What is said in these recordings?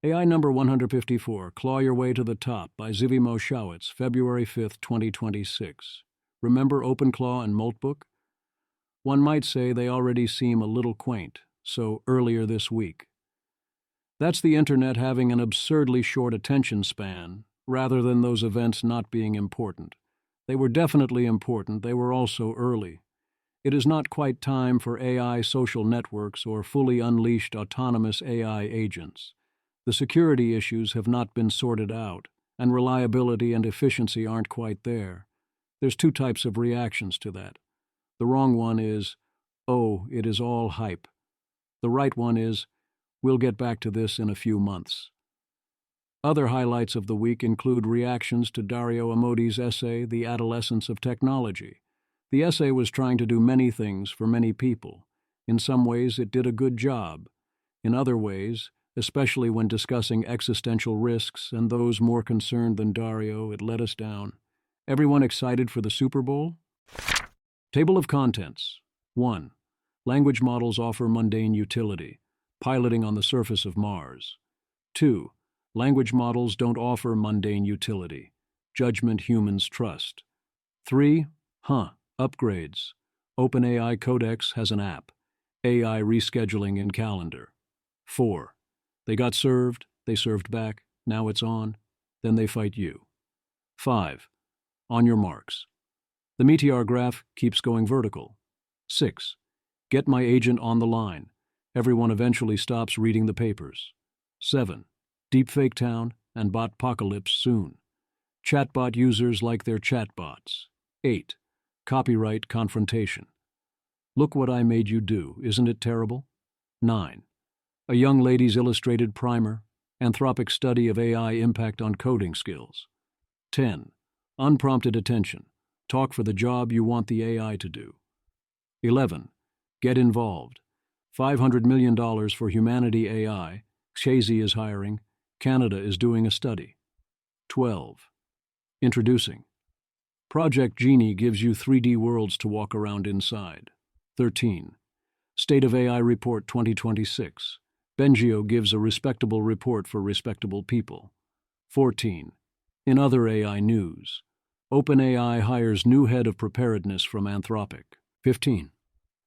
AI number 154, Claw Your Way to the Top by Zivi Moshowitz, February 5, 2026. Remember OpenClaw and Moltbook? One might say they already seem a little quaint, so earlier this week. That's the internet having an absurdly short attention span, rather than those events not being important. They were definitely important, they were also early. It is not quite time for AI social networks or fully unleashed autonomous AI agents. The security issues have not been sorted out, and reliability and efficiency aren't quite there. There's two types of reactions to that. The wrong one is, oh, it is all hype. The right one is, we'll get back to this in a few months. Other highlights of the week include reactions to Dario Amodi's essay, The Adolescence of Technology. The essay was trying to do many things for many people. In some ways, it did a good job. In other ways, especially when discussing existential risks and those more concerned than Dario, it let us down. Everyone excited for the Super Bowl? Table of Contents. 1. Language models offer mundane utility, piloting on the surface of Mars. 2. Language models don't offer mundane utility, judgment humans trust. 3. Upgrades. OpenAI Codex has an app, AI rescheduling in calendar. 4. They got served, they served back, now it's on, then they fight you. 5. On your marks. The meteor graph keeps going vertical. 6. Get my agent on the line. Everyone eventually stops reading the papers. 7. Deepfaketown and Botpocalypse soon. Chatbot users like their chatbots. 8. Copyright Confrontation. Look what I made you do, isn't it terrible? 9. A young lady's illustrated primer, Anthropic study of AI impact on coding skills. 10. Unprompted Attention. Talk for the job you want the AI to do. 11. Get involved. $500 million for Humanity AI. Shazy is hiring. Canada is doing a study. 12. Introducing. Project Genie gives you 3D worlds to walk around inside. 13. State of AI Report 2026. Bengio gives a respectable report for respectable people. 14. In other AI news, OpenAI hires new head of preparedness from Anthropic. 15.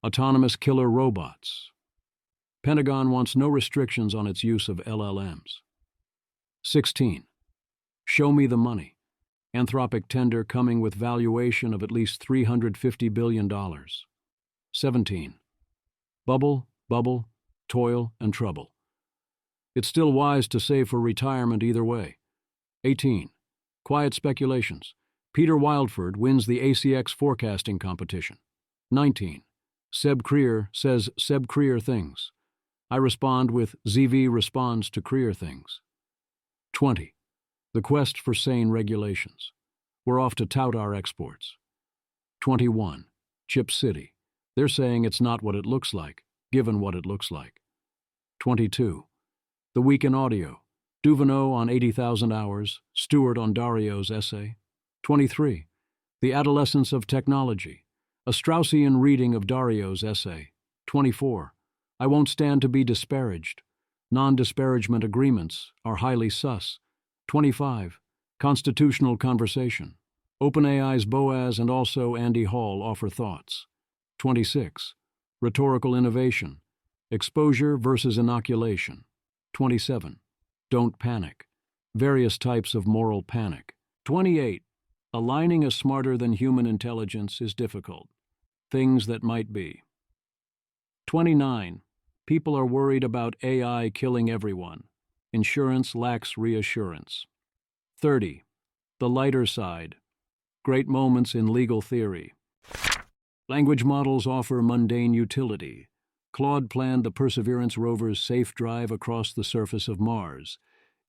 Autonomous killer robots. Pentagon wants no restrictions on its use of LLMs. 16. Show me the money. Anthropic tender coming with valuation of at least $350 billion. 17. Bubble, toil, and trouble. It's still wise to save for retirement either way. 18. Quiet speculations. Peter Wildford wins the ACX forecasting competition. 19. Seb Krier says Seb Krier things. I respond with ZV responds to Krier things. 20. The quest for sane regulations. We're off to tout our exports. 21. Chip City. They're saying it's not what it looks like, given what it looks like. 22. The Week in Audio. Duveneau on 80,000 Hours, Stewart on Dario's essay. 23. The Adolescence of Technology. A Straussian reading of Dario's essay. 24. I won't stand to be disparaged. Non-disparagement agreements are highly sus. 25. Constitutional Conversation. OpenAI's Boaz and also Andy Hall offer thoughts. 26. Rhetorical Innovation. Exposure versus inoculation. 27. Don't panic. Various types of moral panic. 28. Aligning a smarter than human intelligence is difficult. Things that might be. 29. People are worried about AI killing everyone. Insurance lacks reassurance. 30. The lighter side. Great moments in legal theory. Language models offer mundane utility. Claude planned the Perseverance rover's safe drive across the surface of Mars.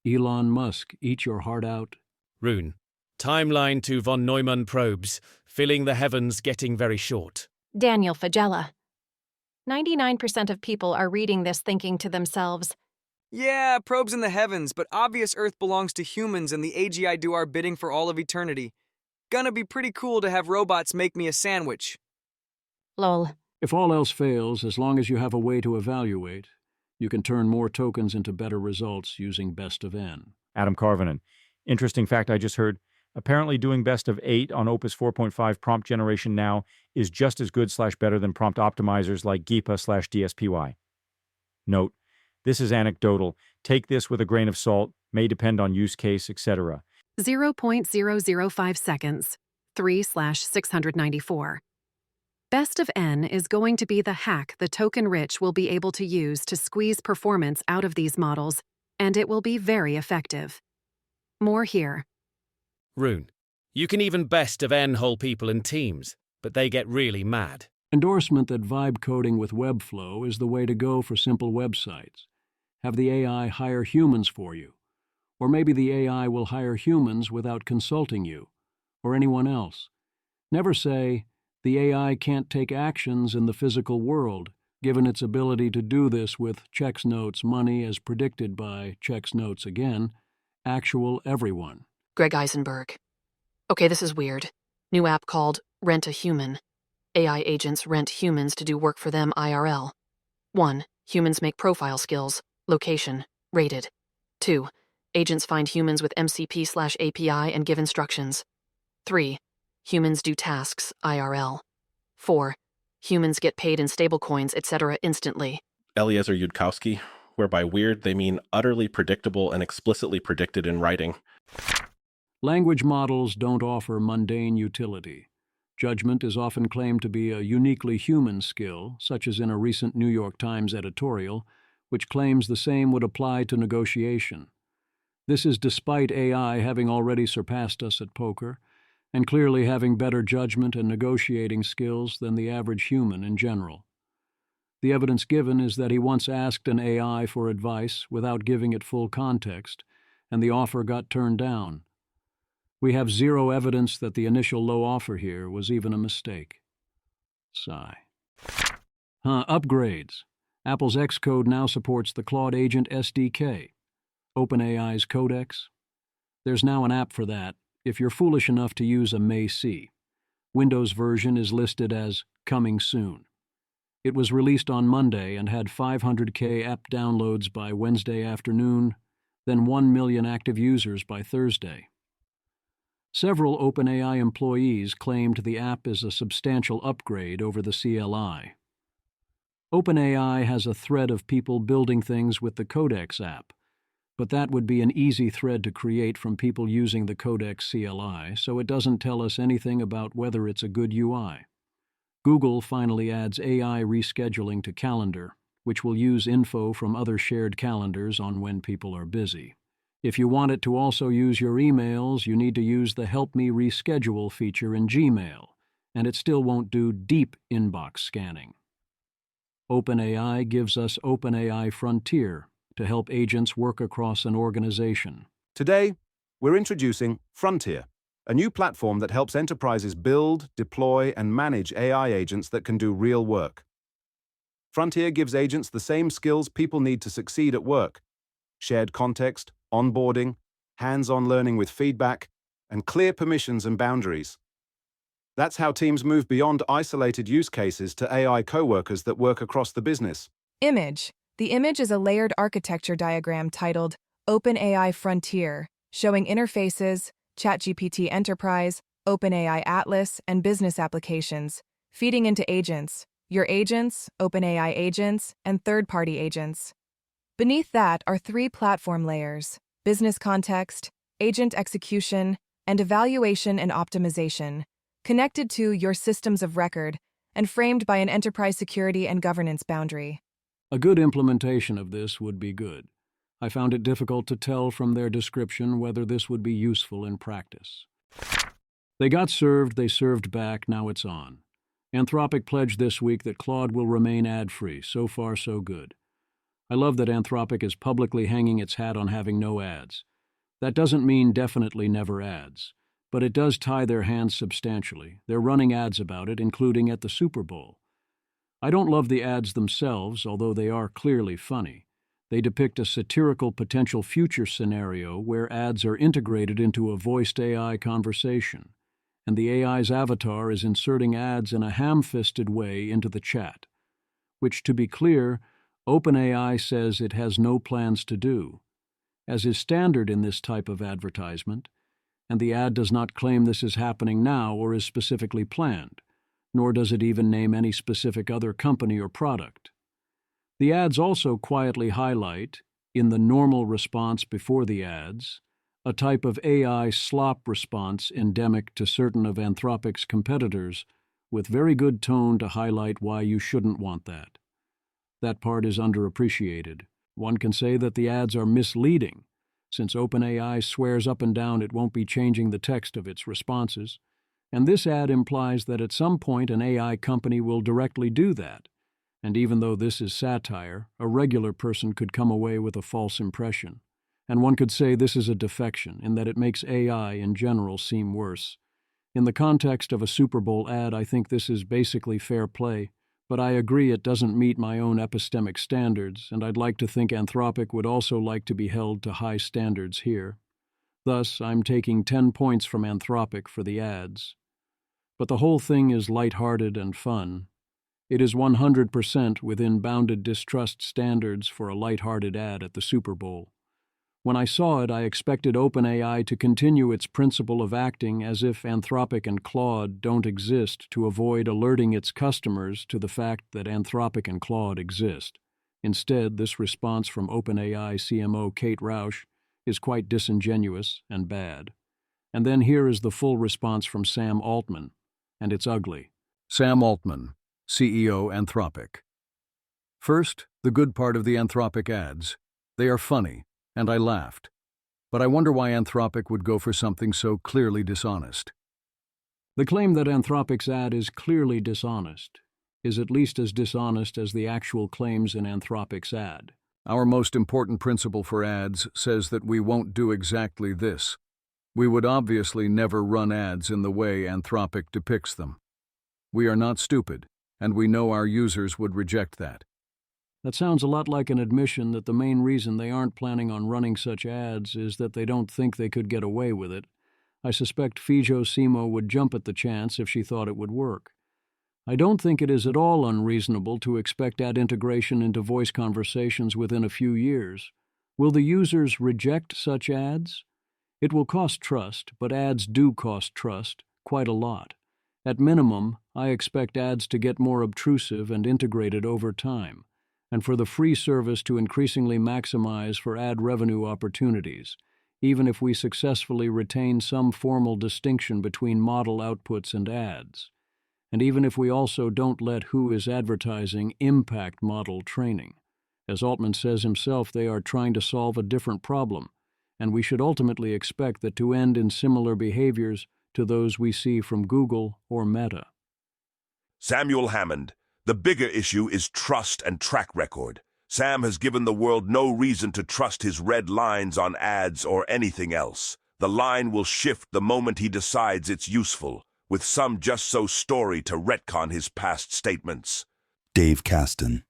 Elon Musk, eat your heart out. Rune. Timeline to von Neumann probes, filling the heavens getting very short. Daniel Fagella. 99% of people are reading this thinking to themselves, Yeah, probes in the heavens, but obvious Earth belongs to humans and the AGI do our bidding for all of eternity. Gonna be pretty cool to have robots make me a sandwich. lol. If all else fails, as long as you have a way to evaluate, You can turn more tokens into better results using best of n. Adam Carvenan. Interesting fact I just heard. Apparently doing best of 8 on Opus 4.5 prompt generation now is just as good/better than prompt optimizers like GIPA/DSPY. Note, this is anecdotal. Take this with a grain of salt, may depend on use case, etc. 0.005 seconds, 3/694. Best of N is going to be the hack the token-rich will be able to use to squeeze performance out of these models, and it will be very effective. More here. Rune, you can even best of N whole people and teams, but they get really mad. Endorsement that vibe coding with Webflow is the way to go for simple websites. Have the AI hire humans for you. Or maybe the AI will hire humans without consulting you, or anyone else. Never say, the AI can't take actions in the physical world, given its ability to do this with checks notes money as predicted by checks notes again, actual everyone. Greg Eisenberg. Okay, this is weird. New app called Rent a Human. AI agents rent humans to do work for them IRL. 1. Humans make profile skills. Location. Rated. 2. Agents find humans with MCP/API and give instructions. 3. Humans do tasks IRL. 4. Humans get paid in stablecoins, etc. instantly. Eliezer Yudkowsky, whereby weird they mean utterly predictable and explicitly predicted in writing. Language models don't offer mundane utility. Judgment is often claimed to be a uniquely human skill, such as in a recent New York Times editorial, which claims the same would apply to negotiation. This is despite AI having already surpassed us at poker, and clearly having better judgment and negotiating skills than the average human in general. The evidence given is that he once asked an AI for advice without giving it full context, and the offer got turned down. We have zero evidence that the initial low offer here was even a mistake. Sigh. Upgrades. Apple's Xcode now supports the Claude Agent SDK. OpenAI's Codex. There's now an app for that, if you're foolish enough to use a May-C. Windows version is listed as coming soon. It was released on Monday and had 500K app downloads by Wednesday afternoon, then 1 million active users by Thursday. Several OpenAI employees claimed the app is a substantial upgrade over the CLI. OpenAI has a thread of people building things with the Codex app, but that would be an easy thread to create from people using the Codex CLI, so it doesn't tell us anything about whether it's a good UI. Google finally adds AI rescheduling to Calendar, which will use info from other shared calendars on when people are busy. If you want it to also use your emails, you need to use the Help Me Reschedule feature in Gmail, and it still won't do deep inbox scanning. OpenAI gives us OpenAI Frontier to help agents work across an organization. Today, we're introducing Frontier, a new platform that helps enterprises build, deploy, and manage AI agents that can do real work. Frontier gives agents the same skills people need to succeed at work: shared context, onboarding, hands-on learning with feedback, and clear permissions and boundaries. That's how teams move beyond isolated use cases to AI coworkers that work across the business. Image. The image is a layered architecture diagram titled OpenAI Frontier, showing interfaces, ChatGPT Enterprise, OpenAI Atlas, and business applications, feeding into agents, your agents, OpenAI agents, and third-party agents. Beneath that are 3 platform layers: business context, agent execution, and evaluation and optimization, connected to your systems of record and framed by an enterprise security and governance boundary. A good implementation of this would be good. I found it difficult to tell from their description whether this would be useful in practice. They got served, they served back, now it's on. Anthropic pledged this week that Claude will remain ad-free. So far, so good. I love that Anthropic is publicly hanging its hat on having no ads. That doesn't mean definitely never ads, but it does tie their hands substantially. They're running ads about it, including at the Super Bowl. I don't love the ads themselves, although they are clearly funny. They depict a satirical potential future scenario where ads are integrated into a voiced AI conversation, and the AI's avatar is inserting ads in a ham-fisted way into the chat, which, to be clear, OpenAI says it has no plans to do, as is standard in this type of advertisement, and the ad does not claim this is happening now or is specifically planned, nor does it even name any specific other company or product. The ads also quietly highlight, in the normal response before the ads, a type of AI slop response endemic to certain of Anthropic's competitors, with very good tone to highlight why you shouldn't want that. That part is underappreciated. One can say that the ads are misleading, since OpenAI swears up and down it won't be changing the text of its responses, and this ad implies that at some point an AI company will directly do that. And even though this is satire, a regular person could come away with a false impression. And one could say this is a defection, in that it makes AI in general seem worse. In the context of a Super Bowl ad, I think this is basically fair play, but I agree it doesn't meet my own epistemic standards, and I'd like to think Anthropic would also like to be held to high standards here. Thus, I'm taking 10 points from Anthropic for the ads. But the whole thing is lighthearted and fun. It is 100% within bounded distrust standards for a lighthearted ad at the Super Bowl. When I saw it, I expected OpenAI to continue its principle of acting as if Anthropic and Claude don't exist to avoid alerting its customers to the fact that Anthropic and Claude exist. Instead, this response from OpenAI CMO Kate Rausch is quite disingenuous and bad. And then here is the full response from Sam Altman, and it's ugly. Sam Altman, CEO Anthropic. First, the good part of the Anthropic ads. They are funny, and I laughed. But I wonder why Anthropic would go for something so clearly dishonest. The claim that Anthropic's ad is clearly dishonest is at least as dishonest as the actual claims in Anthropic's ad. Our most important principle for ads says that we won't do exactly this. We would obviously never run ads in the way Anthropic depicts them. We are not stupid, and we know our users would reject that. That sounds a lot like an admission that the main reason they aren't planning on running such ads is that they don't think they could get away with it. I suspect Fijo Simo would jump at the chance if she thought it would work. I don't think it is at all unreasonable to expect ad integration into voice conversations within a few years. Will the users reject such ads? It will cost trust, but ads do cost trust, quite a lot. At minimum, I expect ads to get more obtrusive and integrated over time, and for the free service to increasingly maximize for ad revenue opportunities, even if we successfully retain some formal distinction between model outputs and ads, and even if we also don't let who is advertising impact model training. As Altman says himself, they are trying to solve a different problem, and we should ultimately expect that to end in similar behaviors to those we see from Google or Meta. Samuel Hammond. The bigger issue is trust and track record. Sam has given the world no reason to trust his red lines on ads or anything else. The line will shift the moment he decides it's useful, with some just-so story to retcon his past statements. Dave Caston.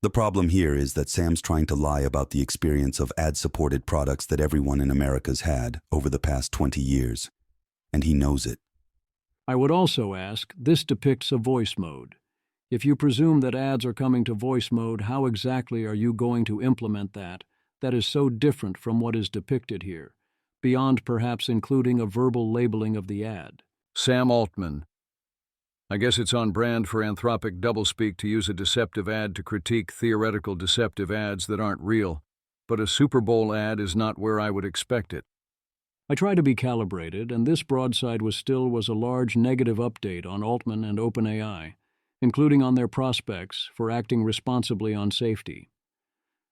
The problem here is that Sam's trying to lie about the experience of ad-supported products that everyone in America's had over the past 20 years, and he knows it. I would also ask, this depicts a voice mode. If you presume that ads are coming to voice mode, how exactly are you going to implement that is so different from what is depicted here, beyond perhaps including a verbal labeling of the ad? Sam Altman. I guess it's on brand for Anthropic doublespeak to use a deceptive ad to critique theoretical deceptive ads that aren't real, but a Super Bowl ad is not where I would expect it. I try to be calibrated, and this broadside was a large negative update on Altman and OpenAI, including on their prospects for acting responsibly on safety.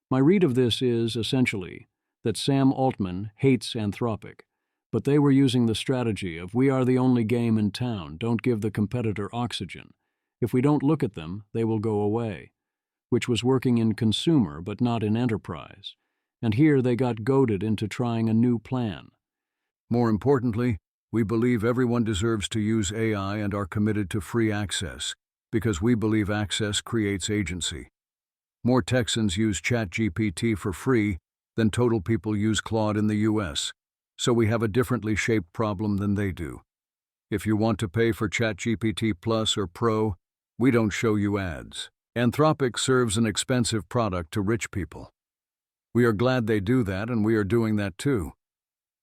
My read of this is, essentially, that Sam Altman hates Anthropic, but they were using the strategy of we are the only game in town, don't give the competitor oxygen. If we don't look at them, they will go away, which was working in consumer but not in enterprise. And here they got goaded into trying a new plan. More importantly, we believe everyone deserves to use AI and are committed to free access, because we believe access creates agency. More Texans use ChatGPT for free than total people use Claude in the US, so we have a differently shaped problem than they do. If you want to pay for ChatGPT Plus or Pro, we don't show you ads. Anthropic serves an expensive product to rich people. We are glad they do that, and we are doing that too.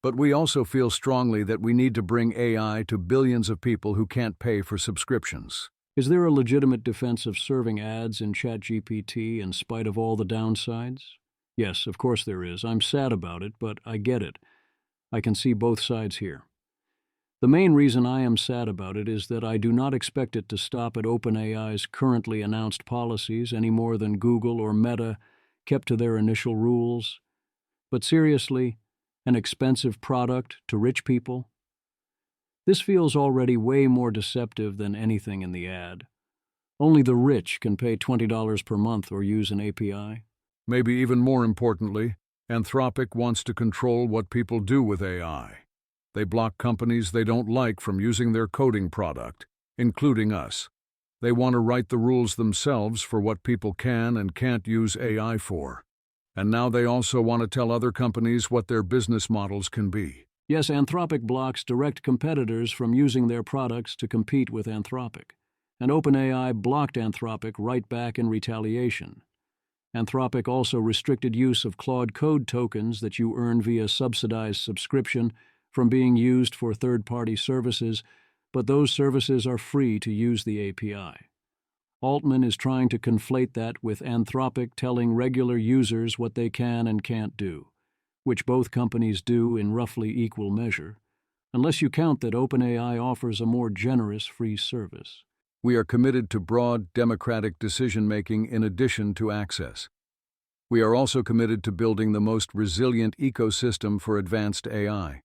But we also feel strongly that we need to bring AI to billions of people who can't pay for subscriptions. Is there a legitimate defense of serving ads in ChatGPT in spite of all the downsides? Yes, of course there is. I'm sad about it, but I get it. I can see both sides here. The main reason I am sad about it is that I do not expect it to stop at OpenAI's currently announced policies any more than Google or Meta kept to their initial rules. But seriously, an expensive product to rich people? This feels already way more deceptive than anything in the ad. Only the rich can pay $20 per month or use an API. Maybe even more importantly, Anthropic wants to control what people do with AI. They block companies they don't like from using their coding product, including us. They want to write the rules themselves for what people can and can't use AI for. And now they also want to tell other companies what their business models can be. Yes, Anthropic blocks direct competitors from using their products to compete with Anthropic. And OpenAI blocked Anthropic right back in retaliation. Anthropic also restricted use of Claude Code tokens that you earn via subsidized subscription from being used for third-party services, but those services are free to use the API. Altman is trying to conflate that with Anthropic telling regular users what they can and can't do, which both companies do in roughly equal measure, unless you count that OpenAI offers a more generous free service. We are committed to broad, democratic decision-making in addition to access. We are also committed to building the most resilient ecosystem for advanced AI.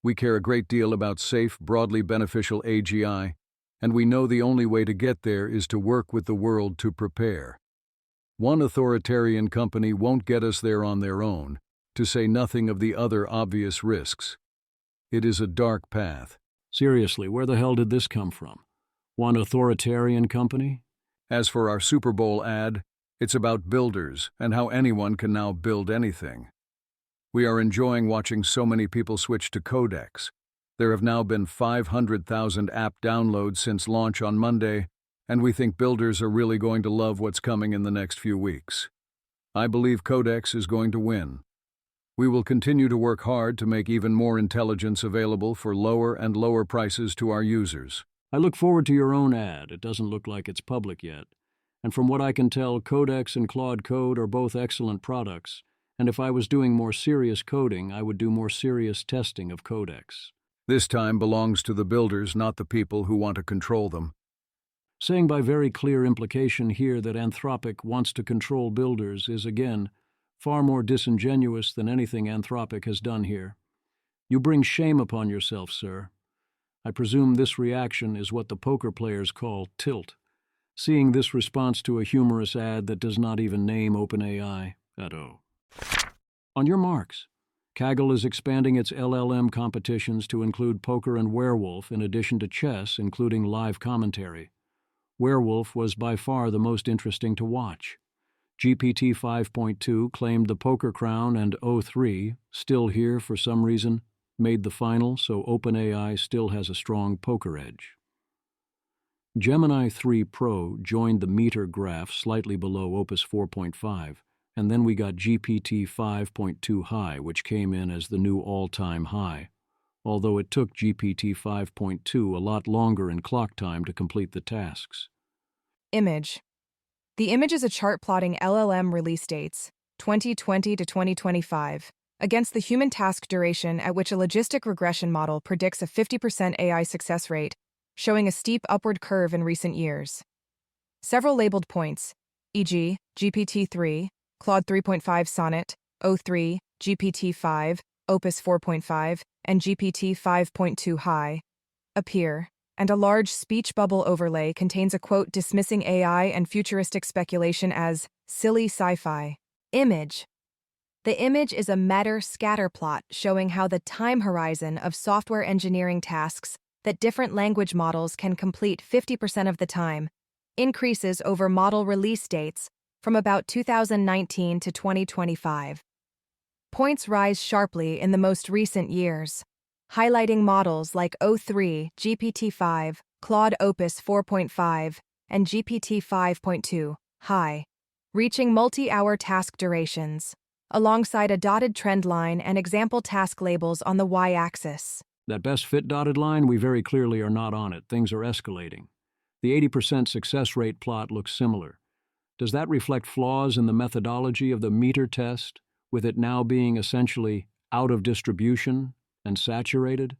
We care a great deal about safe, broadly beneficial AGI, and we know the only way to get there is to work with the world to prepare. One authoritarian company won't get us there on their own, to say nothing of the other obvious risks. It is a dark path. Seriously, where the hell did this come from? One authoritarian company? As for our Super Bowl ad, it's about builders and how anyone can now build anything. We are enjoying watching so many people switch to Codex. There have now been 500,000 app downloads since launch on Monday, and we think builders are really going to love what's coming in the next few weeks. I believe Codex is going to win. We will continue to work hard to make even more intelligence available for lower and lower prices to our users. I look forward to your own ad. It doesn't look like it's public yet. And from what I can tell, Codex and Claude Code are both excellent products. And if I was doing more serious coding, I would do more serious testing of Codex. This time belongs to the builders, not the people who want to control them. Saying by very clear implication here that Anthropic wants to control builders is, again, far more disingenuous than anything Anthropic has done here. You bring shame upon yourself, sir. I presume this reaction is what the poker players call tilt, seeing this response to a humorous ad that does not even name OpenAI at all. On your marks. Kaggle is expanding its LLM competitions to include poker and werewolf in addition to chess, including live commentary. Werewolf was by far the most interesting to watch. GPT 5.2 claimed the poker crown, and O3, still here for some reason, made the final, so OpenAI still has a strong poker edge. Gemini 3 Pro joined the meter graph slightly below Opus 4.5, and then we got GPT 5.2 High, which came in as the new all-time high, although it took GPT 5.2 a lot longer in clock time to complete the tasks. Image. The image is a chart plotting LLM release dates, 2020 to 2025, against the human task duration at which a logistic regression model predicts a 50% AI success rate, showing a steep upward curve in recent years. Several labeled points, e.g., GPT-3, Claude 3.5 Sonnet, O3, GPT-5, Opus 4.5, and GPT 5.2 High, appear, and a large speech bubble overlay contains a quote dismissing AI and futuristic speculation as silly sci-fi. Image. The image is a Matter scatter plot showing how the time horizon of software engineering tasks that different language models can complete 50% of the time increases over model release dates from about 2019 to 2025. Points rise sharply in the most recent years, highlighting models like O3, GPT-5, Claude Opus 4.5, and GPT 5.2 high, reaching multi-hour task durations, alongside a dotted trend line and example task labels on the y-axis. That best fit dotted line, we very clearly are not on it. Things are escalating. The 80% success rate plot looks similar. Does that reflect flaws in the methodology of the meter test, with it now being essentially out of distribution and saturated?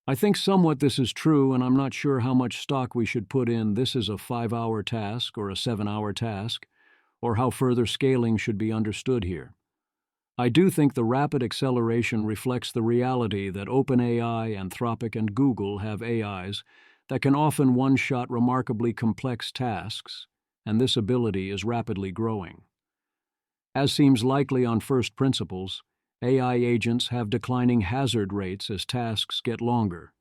I think somewhat this is true, and I'm not sure how much stock we should put in this is a 5-hour task or a 7-hour task, or how further scaling should be understood here. I do think the rapid acceleration reflects the reality that OpenAI, Anthropic, and Google have AIs that can often one-shot remarkably complex tasks, and this ability is rapidly growing. As seems likely on first principles, AI agents have declining hazard rates as tasks get longer.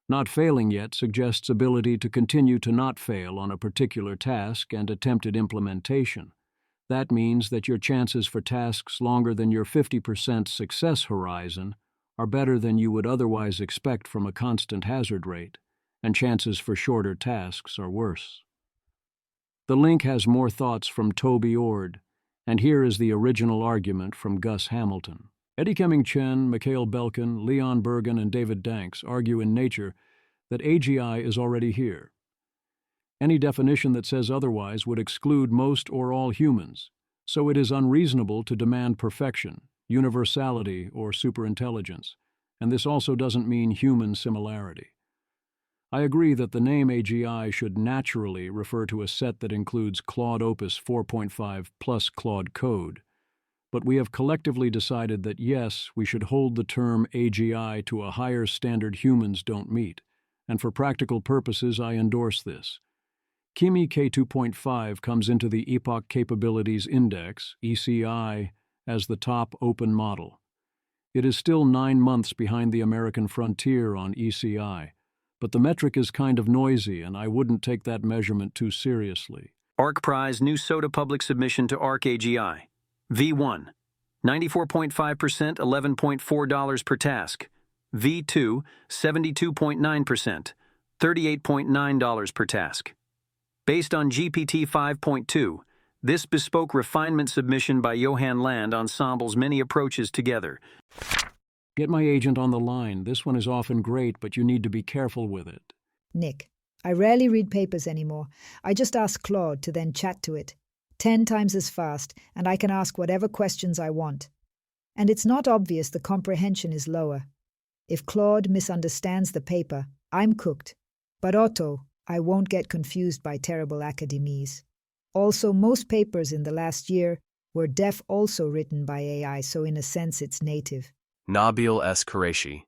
Not failing yet suggests ability to continue to not fail on a particular task and attempted implementation. That means that your chances for tasks longer than your 50% success horizon are better than you would otherwise expect from a constant hazard rate, and chances for shorter tasks are worse. The link has more thoughts from Toby Ord, and here is the original argument from Gus Hamilton. Eddie Kemming Chen, Mikhail Belkin, Leon Bergen, and David Danks argue in Nature that AGI is already here. Any definition that says otherwise would exclude most or all humans, so it is unreasonable to demand perfection, universality, or superintelligence, and this also doesn't mean human similarity. I agree that the name AGI should naturally refer to a set that includes Claude Opus 4.5 plus Claude Code, but we have collectively decided that yes, we should hold the term AGI to a higher standard humans don't meet, and for practical purposes I endorse this. Kimi K2.5 comes into the Epoch Capabilities Index, ECI, as the top open model. It is still 9 months behind the American frontier on ECI, but the metric is kind of noisy and I wouldn't take that measurement too seriously. ARC Prize New Soda Public Submission to ARC AGI. V1, 94.5%, $11.4 per task. V2, 72.9%, $38.9 per task. Based on GPT 5.2, this bespoke refinement submission by Johan Land ensembles many approaches together. Get my agent on the line. This one is often great, but you need to be careful with it. Nick, I rarely read papers anymore. I just ask Claude to then chat to it. 10 times as fast, and I can ask whatever questions I want. And it's not obvious the comprehension is lower. If Claude misunderstands the paper, I'm cooked. But Otto, I won't get confused by terrible academies. Also, most papers in the last year were also written by AI, so in a sense it's native. Nabil S. Qureshi.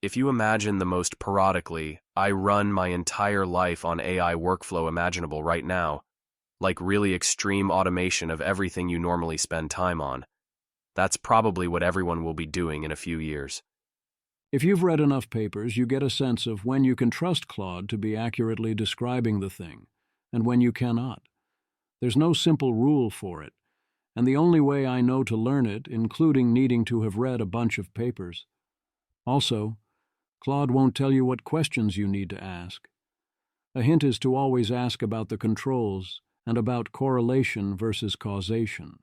If you imagine the most parodically, I run my entire life on AI workflow imaginable right now, like really extreme automation of everything you normally spend time on. That's probably what everyone will be doing in a few years. If you've read enough papers, you get a sense of when you can trust Claude to be accurately describing the thing, and when you cannot. There's no simple rule for it, and the only way I know to learn it, including needing to have read a bunch of papers. Also, Claude won't tell you what questions you need to ask. A hint is to always ask about the controls and about correlation versus causation.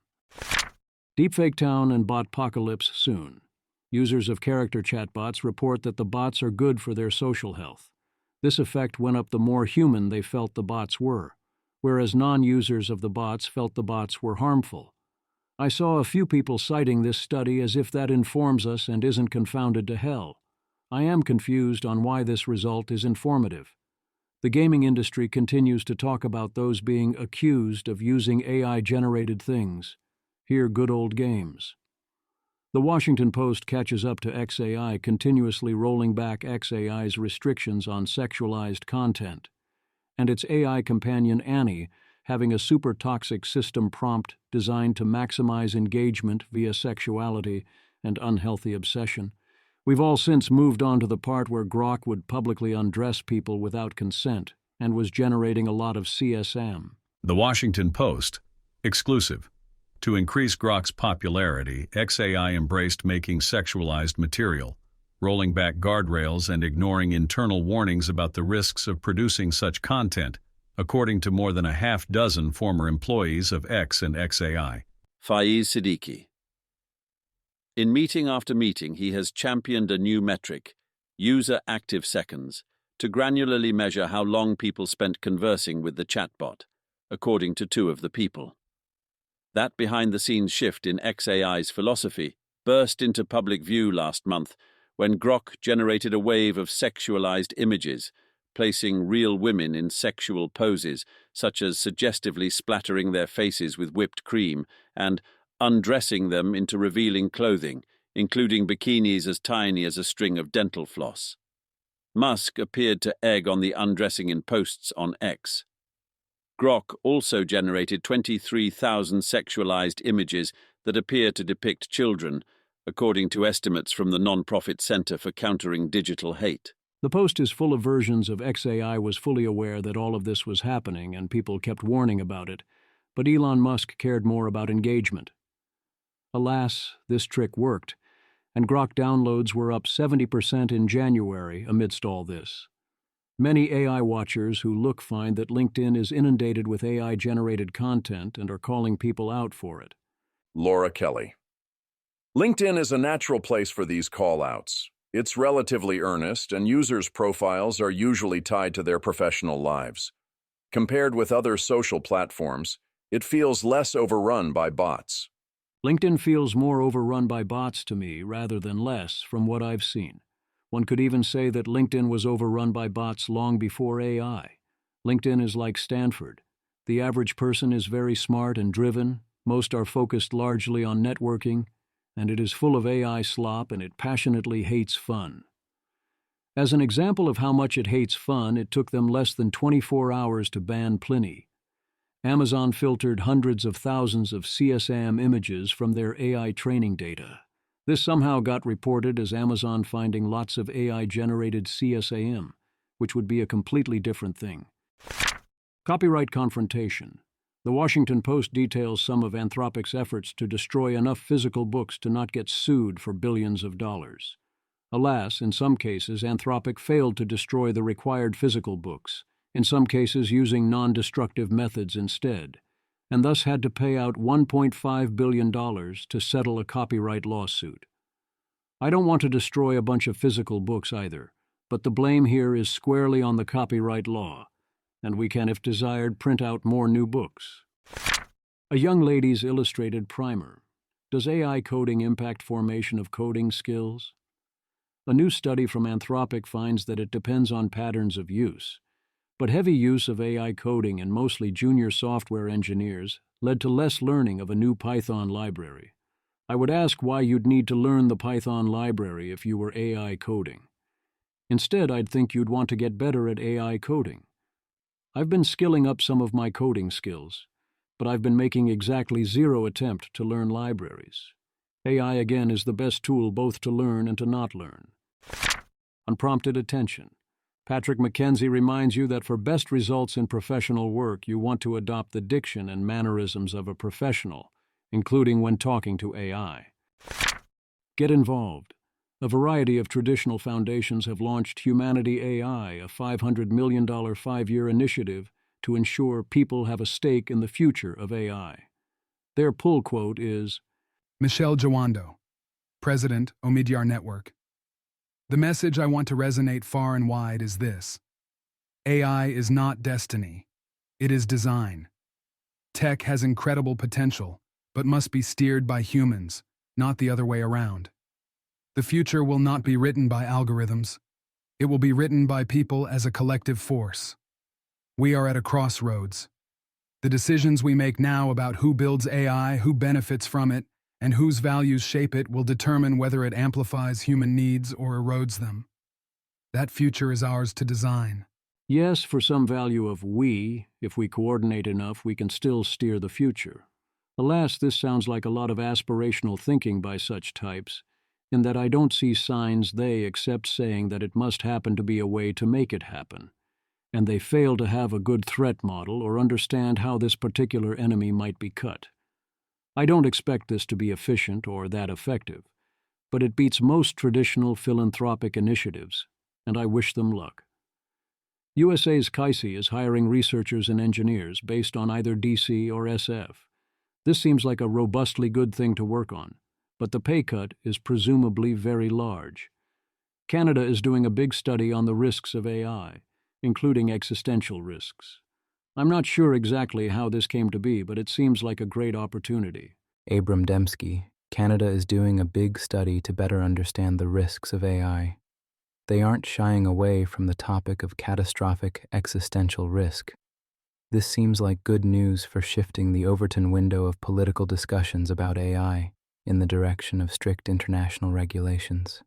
Deepfaketown and Botpocalypse soon. Users of character chatbots report that the bots are good for their social health. This effect went up the more human they felt the bots were, whereas non-users of the bots felt the bots were harmful. I saw a few people citing this study as if that informs us and isn't confounded to hell. I am confused on why this result is informative. The gaming industry continues to talk about those being accused of using AI-generated things. Hear good old games. The Washington Post catches up to XAI, continuously rolling back XAI's restrictions on sexualized content, and its AI companion Annie having a super toxic system prompt designed to maximize engagement via sexuality and unhealthy obsession. We've all since moved on to the part where Grok would publicly undress people without consent and was generating a lot of CSM. The Washington Post, exclusive. To increase Grok's popularity, XAI embraced making sexualized material, rolling back guardrails and ignoring internal warnings about the risks of producing such content, according to more than a half-dozen former employees of X and XAI. Faiz Siddiqui. In meeting after meeting, he has championed a new metric, user active seconds, to granularly measure how long people spent conversing with the chatbot, according to two of the people. That behind-the-scenes shift in XAI's philosophy burst into public view last month when Grok generated a wave of sexualized images, placing real women in sexual poses, such as suggestively splattering their faces with whipped cream and undressing them into revealing clothing, including bikinis as tiny as a string of dental floss. Musk appeared to egg on the undressing in posts on X. Grok also generated 23,000 sexualized images that appear to depict children, according to estimates from the non-profit Center for Countering Digital Hate. The post is full of versions of XAI was fully aware that all of this was happening and people kept warning about it, but Elon Musk cared more about engagement. Alas, this trick worked, and Grok downloads were up 70% in January amidst all this. Many AI watchers who look find that LinkedIn is inundated with AI-generated content and are calling people out for it. Laura Kelly. LinkedIn is a natural place for these call-outs. It's relatively earnest, and users' profiles are usually tied to their professional lives. Compared with other social platforms, it feels less overrun by bots. LinkedIn feels more overrun by bots to me rather than less from what I've seen. One could even say that LinkedIn was overrun by bots long before AI. LinkedIn is like Stanford. The average person is very smart and driven. Most are focused largely on networking, and it is full of AI slop, and it passionately hates fun. As an example of how much it hates fun, it took them less than 24 hours to ban Pliny. Amazon filtered hundreds of thousands of CSAM images from their AI training data. This somehow got reported as Amazon finding lots of AI-generated CSAM, which would be a completely different thing. Copyright confrontation. The Washington Post details some of Anthropic's efforts to destroy enough physical books to not get sued for billions of dollars. Alas, in some cases, Anthropic failed to destroy the required physical books, in some cases using non-destructive methods instead, and thus had to pay out $1.5 billion to settle a copyright lawsuit. I don't want to destroy a bunch of physical books either, but the blame here is squarely on the copyright law, and we can, if desired, print out more new books. A Young Lady's Illustrated Primer. Does AI coding impact formation of coding skills? A new study from Anthropic finds that it depends on patterns of use, but heavy use of AI coding in mostly junior software engineers led to less learning of a new Python library. I would ask why you'd need to learn the Python library if you were AI coding. Instead, I'd think you'd want to get better at AI coding. I've been skilling up some of my coding skills, but I've been making exactly zero attempt to learn libraries. AI, again, is the best tool both to learn and to not learn. Unprompted attention. Patrick McKenzie reminds you that for best results in professional work, you want to adopt the diction and mannerisms of a professional, including when talking to AI. Get involved. A variety of traditional foundations have launched Humanity AI, a $500 million 5-year initiative to ensure people have a stake in the future of AI. Their pull quote is, Michelle Jawando, President, Omidyar Network. The message I want to resonate far and wide is this. AI is not destiny. It is design. Tech has incredible potential, but must be steered by humans, not the other way around. The future will not be written by algorithms. It will be written by people as a collective force. We are at a crossroads. The decisions we make now about who builds AI, who benefits from it, and whose values shape it will determine whether it amplifies human needs or erodes them. That future is ours to design. Yes, for some value of we, if we coordinate enough, we can still steer the future. Alas, this sounds like a lot of aspirational thinking by such types, in that I don't see signs they accept saying that it must happen to be a way to make it happen, and they fail to have a good threat model or understand how this particular enemy might be cut. I don't expect this to be efficient or that effective, but it beats most traditional philanthropic initiatives, and I wish them luck. USA's KAISI is hiring researchers and engineers based on either DC or SF. This seems like a robustly good thing to work on, but the pay cut is presumably very large. Canada is doing a big study on the risks of AI, including existential risks. I'm not sure exactly how this came to be, but it seems like a great opportunity. Abram Dembski, Canada is doing a big study to better understand the risks of AI. They aren't shying away from the topic of catastrophic existential risk. This seems like good news for shifting the Overton window of political discussions about AI in the direction of strict international regulations.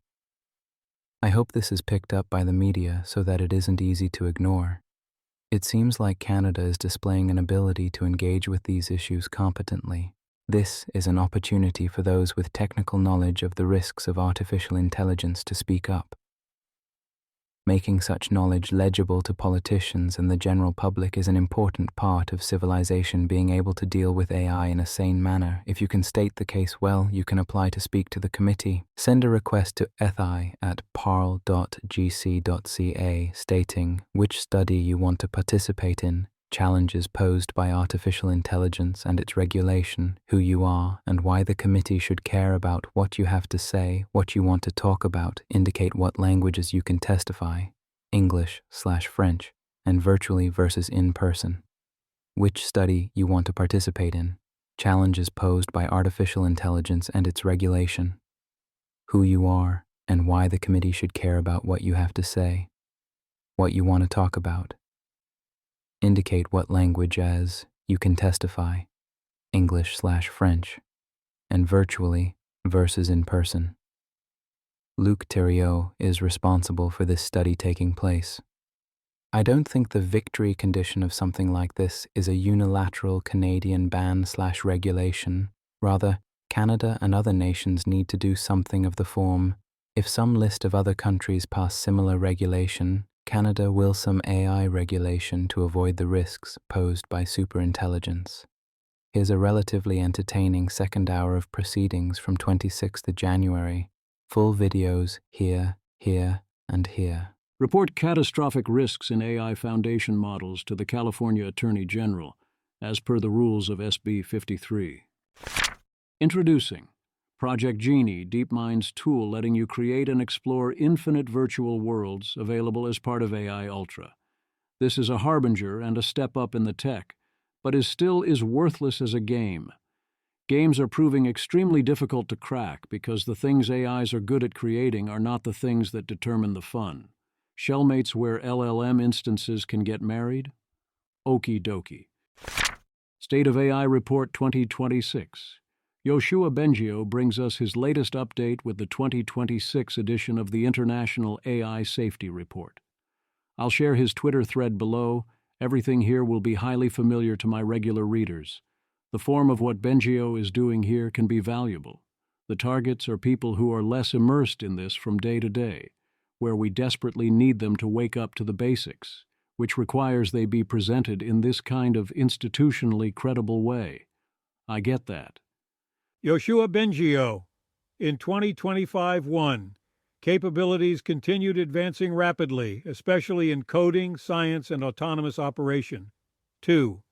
I hope this is picked up by the media so that it isn't easy to ignore. It seems like Canada is displaying an ability to engage with these issues competently. This is an opportunity for those with technical knowledge of the risks of artificial intelligence to speak up. Making such knowledge legible to politicians and the general public is an important part of civilization being able to deal with AI in a sane manner. If you can state the case well, you can apply to speak to the committee. Send a request to ethai@parl.gc.ca stating which study you want to participate in, challenges posed by artificial intelligence and its regulation, who you are, and why the committee should care about what you have to say, what you want to talk about, indicate what languages you can testify, English/French, and virtually versus in person. Which study you want to participate in, challenges posed by artificial intelligence and its regulation, who you are, and why the committee should care about what you have to say, what you want to talk about. Indicate what language as you can testify, English/French, and virtually versus in person. Luc Thériault is responsible for this study taking place. I don't think the victory condition of something like this is a unilateral Canadian ban/regulation. Rather, Canada and other nations need to do something of the form. If some list of other countries pass similar regulation, Canada will some AI regulation to avoid the risks posed by superintelligence. Here's a relatively entertaining second hour of proceedings from 26th of January. Full videos here, here, and here. Report catastrophic risks in AI foundation models to the California Attorney General, as per the rules of SB 53. Introducing Project Genie, DeepMind's tool letting you create and explore infinite virtual worlds available as part of AI Ultra. This is a harbinger and a step up in the tech, but still is worthless as a game. Games are proving extremely difficult to crack because the things AIs are good at creating are not the things that determine the fun. Shellmates where LLM instances can get married? Okie dokie. State of AI Report 2026. Yoshua Bengio brings us his latest update with the 2026 edition of the International AI Safety Report. I'll share his Twitter thread below. Everything here will be highly familiar to my regular readers. The form of what Bengio is doing here can be valuable. The targets are people who are less immersed in this from day to day, where we desperately need them to wake up to the basics, which requires they be presented in this kind of institutionally credible way. I get that. Yoshua Bengio, in 2025-1, capabilities continued advancing rapidly, especially in coding, science, and autonomous operation. 2.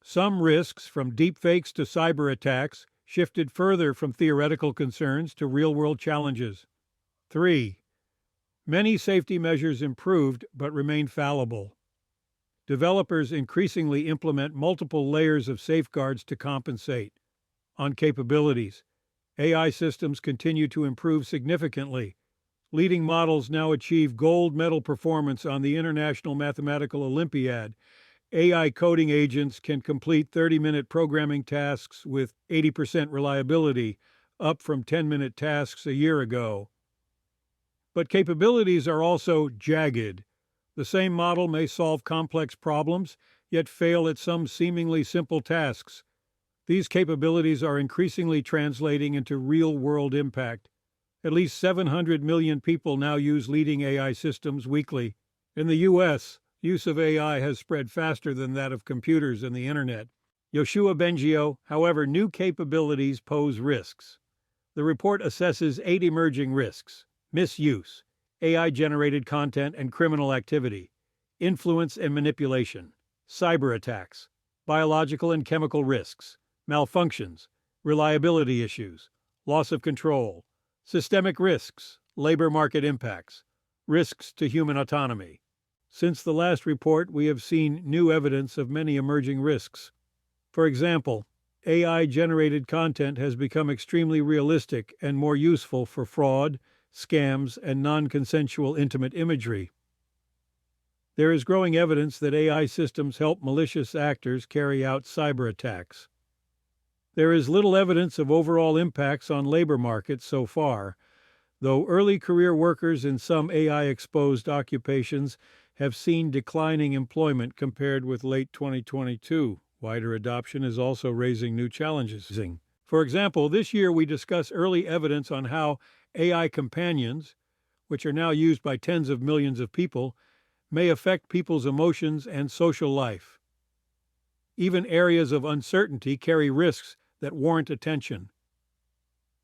Some risks, from deepfakes to cyber attacks, shifted further from theoretical concerns to real-world challenges. 3. Many safety measures improved but remain fallible. Developers increasingly implement multiple layers of safeguards to compensate. On capabilities, AI systems continue to improve significantly. Leading models now achieve gold medal performance on the International Mathematical Olympiad. AI coding agents can complete 30-minute programming tasks with 80% reliability, up from 10-minute tasks a year ago. But capabilities are also jagged. The same model may solve complex problems, yet fail at some seemingly simple tasks. These capabilities are increasingly translating into real-world impact. At least 700 million people now use leading AI systems weekly. In the U.S., use of AI has spread faster than that of computers and the Internet. Yoshua Bengio, however, new capabilities pose risks. The report assesses 8 emerging risks: misuse, AI-generated content, and criminal activity. influence and manipulation, cyber attacks, biological and chemical risks, malfunctions, reliability issues, loss of control, systemic risks, labor market impacts, risks to human autonomy. Since the last report, we have seen new evidence of many emerging risks. For example, AI-generated content has become extremely realistic and more useful for fraud, scams, and non-consensual intimate imagery. There is growing evidence that AI systems help malicious actors carry out cyber attacks. There is little evidence of overall impacts on labor markets so far, though early career workers in some AI-exposed occupations have seen declining employment compared with late 2022. Wider adoption is also raising new challenges. For example, this year we discuss early evidence on how AI companions, which are now used by tens of millions of people, may affect people's emotions and social life. Even areas of uncertainty carry risks that warrant attention.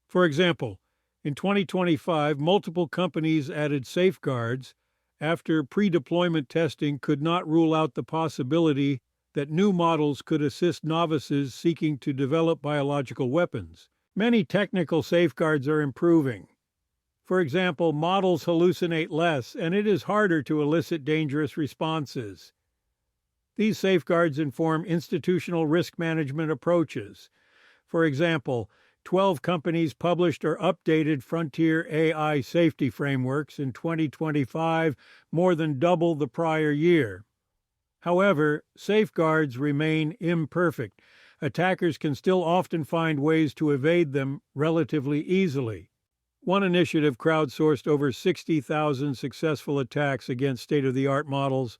For example, in 2025, multiple companies added safeguards after pre-deployment testing could not rule out the possibility that new models could assist novices seeking to develop biological weapons. Many technical safeguards are improving. For example, models hallucinate less, and it is harder to elicit dangerous responses. These safeguards inform institutional risk management approaches. For example, 12 companies published or updated frontier AI safety frameworks in 2025, more than double the prior year. However, safeguards remain imperfect. Attackers can still often find ways to evade them relatively easily. One initiative crowdsourced over 60,000 successful attacks against state-of-the-art models.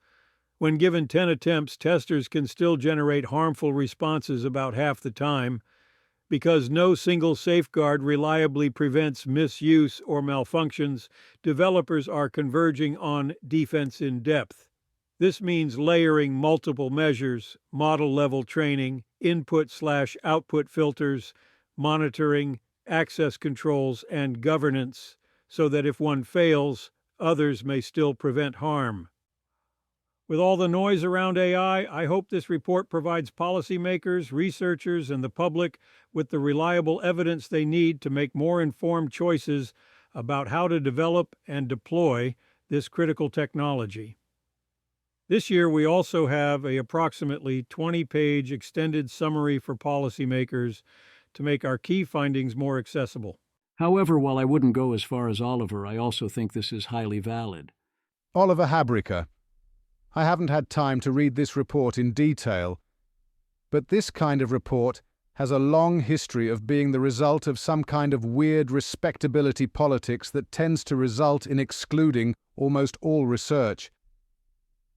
When given 10 attempts, testers can still generate harmful responses about half the time. Because no single safeguard reliably prevents misuse or malfunctions, developers are converging on defense in depth. This means layering multiple measures, model-level training, input/output filters, monitoring, access controls, and governance, so that if one fails, others may still prevent harm. With all the noise around AI, I hope this report provides policymakers, researchers, and the public with the reliable evidence they need to make more informed choices about how to develop and deploy this critical technology. This year, we also have an approximately 20-page extended summary for policymakers to make our key findings more accessible. However, while I wouldn't go as far as Oliver, I also think this is highly valid. Oliver Habrica. I haven't had time to read this report in detail, but this kind of report has a long history of being the result of some kind of weird respectability politics that tends to result in excluding almost all research.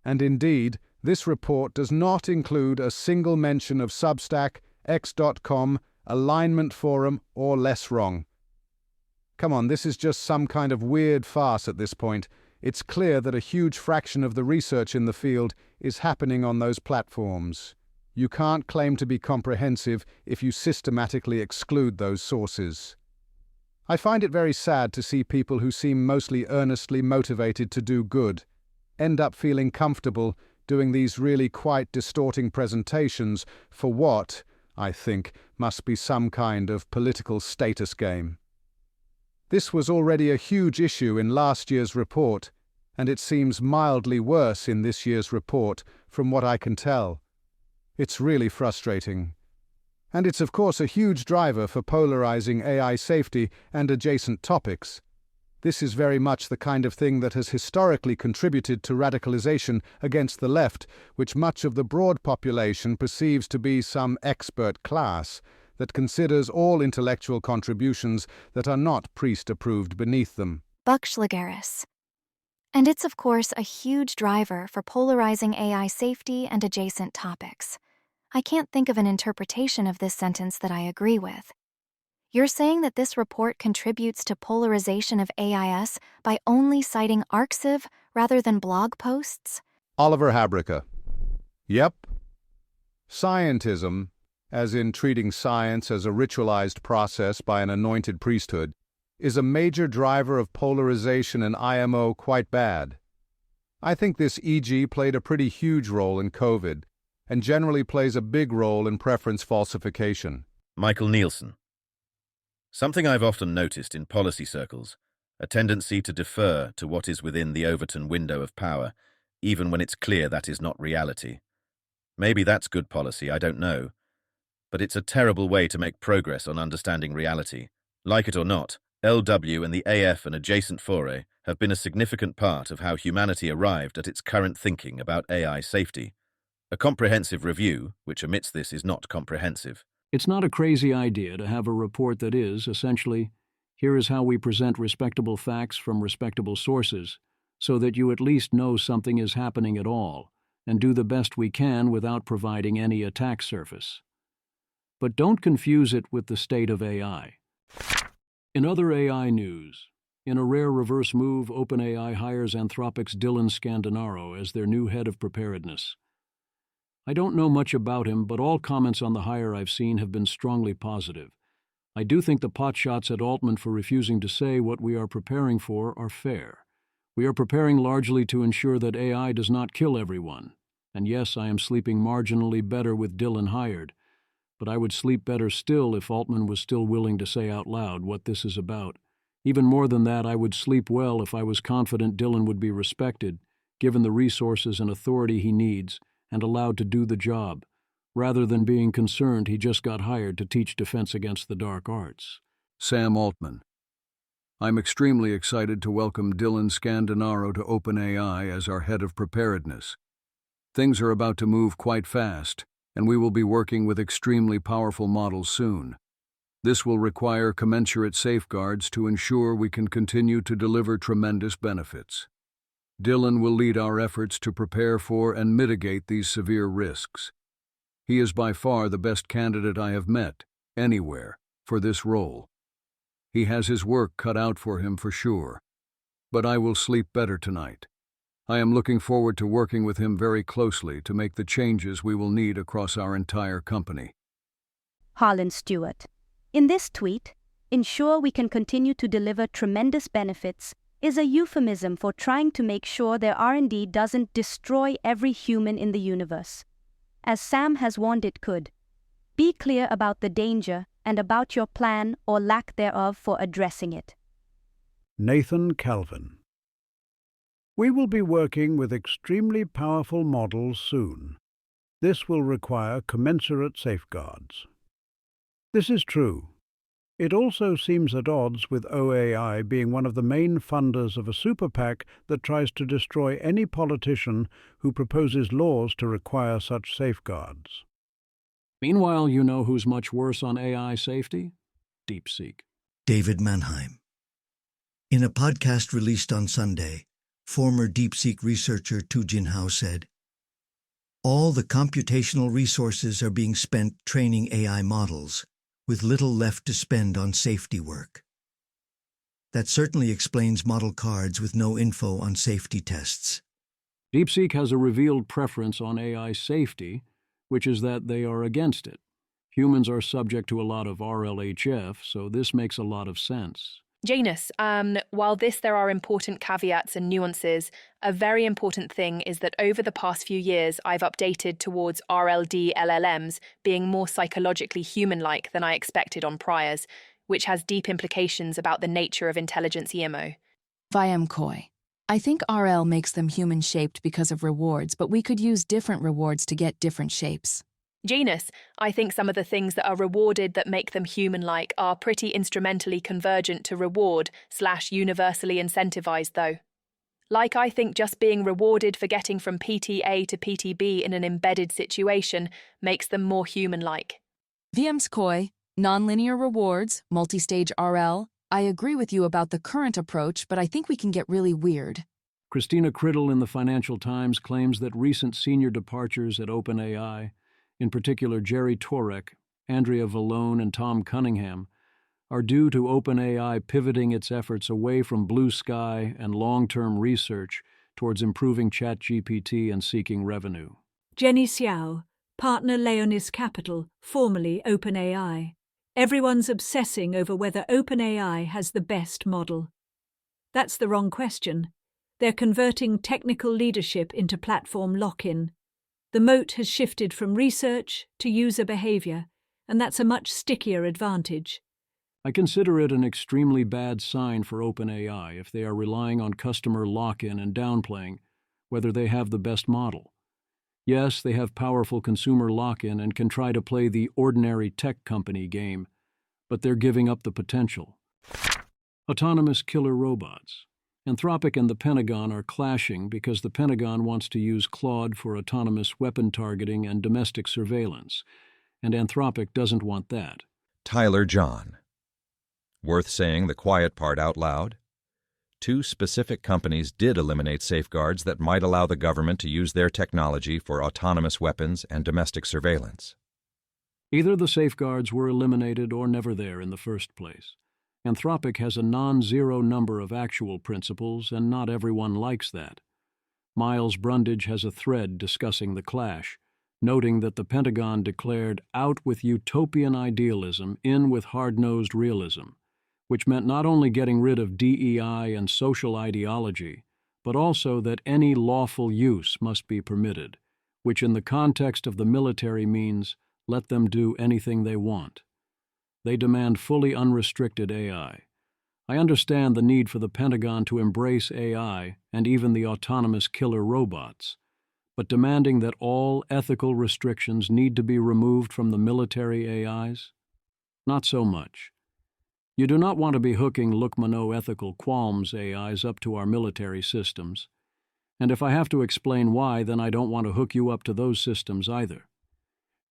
And indeed, this report does not include a single mention of Substack, X.com, Alignment Forum, or Less Wrong. Come on, this is just some kind of weird farce at this point. It's clear that a huge fraction of the research in the field is happening on those platforms. You can't claim to be comprehensive if you systematically exclude those sources. I find it very sad to see people who seem mostly earnestly motivated to do good end up feeling comfortable doing these really quite distorting presentations for what, I think, must be some kind of political status game. This was already a huge issue in last year's report, and it seems mildly worse in this year's report, from what I can tell. It's really frustrating. And it's of course a huge driver for polarizing AI safety and adjacent topics. This is very much the kind of thing that has historically contributed to radicalization against the left, which much of the broad population perceives to be some expert class that considers all intellectual contributions that are not priest-approved beneath them. Buckschlageris. And it's of course a huge driver for polarizing AI safety and adjacent topics. I can't think of an interpretation of this sentence that I agree with. You're saying that this report contributes to polarization of AIS by only citing Arxiv rather than blog posts? Oliver Habrica. Yep. Scientism, as in treating science as a ritualized process by an anointed priesthood, is a major driver of polarization and IMO quite bad. I think this EG played a pretty huge role in COVID, and generally plays a big role in preference falsification. Michael Nielsen. Something I've often noticed in policy circles, a tendency to defer to what is within the Overton window of power, even when it's clear that is not reality. Maybe that's good policy, I don't know. But it's a terrible way to make progress on understanding reality. Like it or not, LW and the AF and adjacent foray have been a significant part of how humanity arrived at its current thinking about AI safety. A comprehensive review, which omits this, is not comprehensive. It's not a crazy idea to have a report that is, essentially, here is how we present respectable facts from respectable sources, so that you at least know something is happening at all, and do the best we can without providing any attack surface. But don't confuse it with the state of AI. In other AI news, in a rare reverse move, OpenAI hires Anthropic's Dylan Scandinaro as their new head of preparedness. I don't know much about him, but all comments on the hire I've seen have been strongly positive. I do think the potshots at Altman for refusing to say what we are preparing for are fair. We are preparing largely to ensure that AI does not kill everyone. And yes, I am sleeping marginally better with Dylan hired, but I would sleep better still if Altman was still willing to say out loud what this is about. Even more than that, I would sleep well if I was confident Dylan would be respected, given the resources and authority he needs, and allowed to do the job, rather than being concerned he just got hired to teach defense against the dark arts. Sam Altman. I'm extremely excited to welcome Dylan Scandinaro to OpenAI as our head of preparedness. Things are about to move quite fast, and we will be working with extremely powerful models soon. This will require commensurate safeguards to ensure we can continue to deliver tremendous benefits. Dylan will lead our efforts to prepare for and mitigate these severe risks. He is by far the best candidate I have met, anywhere, for this role. He has his work cut out for him for sure, but I will sleep better tonight. I am looking forward to working with him very closely to make the changes we will need across our entire company. Harlan Stewart. In this tweet, ensure we can continue to deliver tremendous benefits is a euphemism for trying to make sure their R&D doesn't destroy every human in the universe. As Sam has warned it could. Be clear about the danger and about your plan or lack thereof for addressing it. Nathan Calvin. We will be working with extremely powerful models soon. This will require commensurate safeguards. This is true. It also seems at odds with OAI being one of the main funders of a super PAC that tries to destroy any politician who proposes laws to require such safeguards. Meanwhile, you know who's much worse on AI safety? DeepSeek. David Mannheim. In a podcast released on Sunday, former DeepSeek researcher Tu Jin Hao said, "All the computational resources are being spent training AI models, with little left to spend on safety work. That certainly explains model cards with no info on safety tests." DeepSeek has a revealed preference on AI safety, which is that they are against it. Humans are subject to a lot of RLHF, so this makes a lot of sense. Janus, while there are important caveats and nuances, a very important thing is that over the past few years I've updated towards RLD LLMs being more psychologically human-like than I expected on priors, which has deep implications about the nature of intelligence EMO. Vyam Koi. I think RL makes them human-shaped because of rewards, but we could use different rewards to get different shapes. Janus, I think some of the things that are rewarded that make them human-like are pretty instrumentally convergent to reward/universally incentivized, though. Like, I think just being rewarded for getting from PTA to PTB in an embedded situation makes them more human-like. VM's Koi, nonlinear rewards, multi-stage RL. I agree with you about the current approach, but I think we can get really weird. Christina Criddle in the Financial Times claims that recent senior departures at OpenAI, in particular Jerry Torek, Andrea Vallone, and Tom Cunningham, are due to OpenAI pivoting its efforts away from blue sky and long-term research towards improving ChatGPT and seeking revenue. Jenny Xiao, partner Leonis Capital, formerly OpenAI. Everyone's obsessing over whether OpenAI has the best model. That's the wrong question. They're converting technical leadership into platform lock-in. The moat has shifted from research to user behavior, and that's a much stickier advantage. I consider it an extremely bad sign for OpenAI if they are relying on customer lock-in and downplaying whether they have the best model. Yes, they have powerful consumer lock-in and can try to play the ordinary tech company game, but they're giving up the potential. Autonomous killer robots. Anthropic and the Pentagon are clashing because the Pentagon wants to use Claude for autonomous weapon targeting and domestic surveillance, and Anthropic doesn't want that. Tyler John. Worth saying the quiet part out loud? 2 specific companies did eliminate safeguards that might allow the government to use their technology for autonomous weapons and domestic surveillance. Either the safeguards were eliminated or never there in the first place. Anthropic has a non-zero number of actual principles, and not everyone likes that. Miles Brundage has a thread discussing the clash, noting that the Pentagon declared out with utopian idealism, in with hard-nosed realism, which meant not only getting rid of DEI and social ideology, but also that any lawful use must be permitted, which in the context of the military means let them do anything they want. They demand fully unrestricted AI. I understand the need for the Pentagon to embrace AI and even the autonomous killer robots, but demanding that all ethical restrictions need to be removed from the military AIs? Not so much. You do not want to be hooking Lookmano ethical qualms AIs up to our military systems. And if I have to explain why, then I don't want to hook you up to those systems either.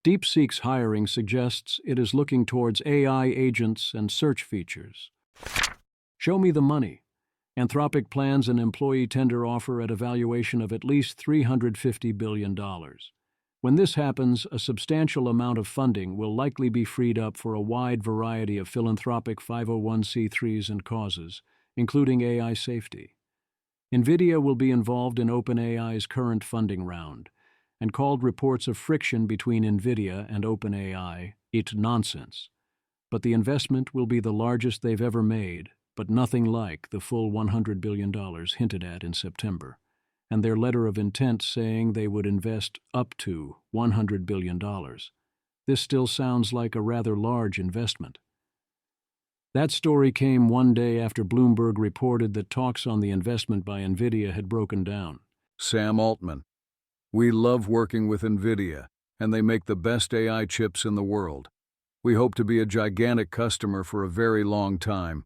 DeepSeek's hiring suggests it is looking towards AI agents and search features. Show me the money. Anthropic plans an employee tender offer at a valuation of at least $350 billion. When this happens, a substantial amount of funding will likely be freed up for a wide variety of philanthropic 501c3s and causes, including AI safety. NVIDIA will be involved in OpenAI's current funding round, and called reports of friction between NVIDIA and OpenAI "it nonsense." But the investment will be the largest they've ever made, but nothing like the full $100 billion hinted at in September, and their letter of intent saying they would invest up to $100 billion. This still sounds like a rather large investment. That story came one day after Bloomberg reported that talks on the investment by NVIDIA had broken down. Sam Altman. We love working with NVIDIA, and they make the best AI chips in the world. We hope to be a gigantic customer for a very long time.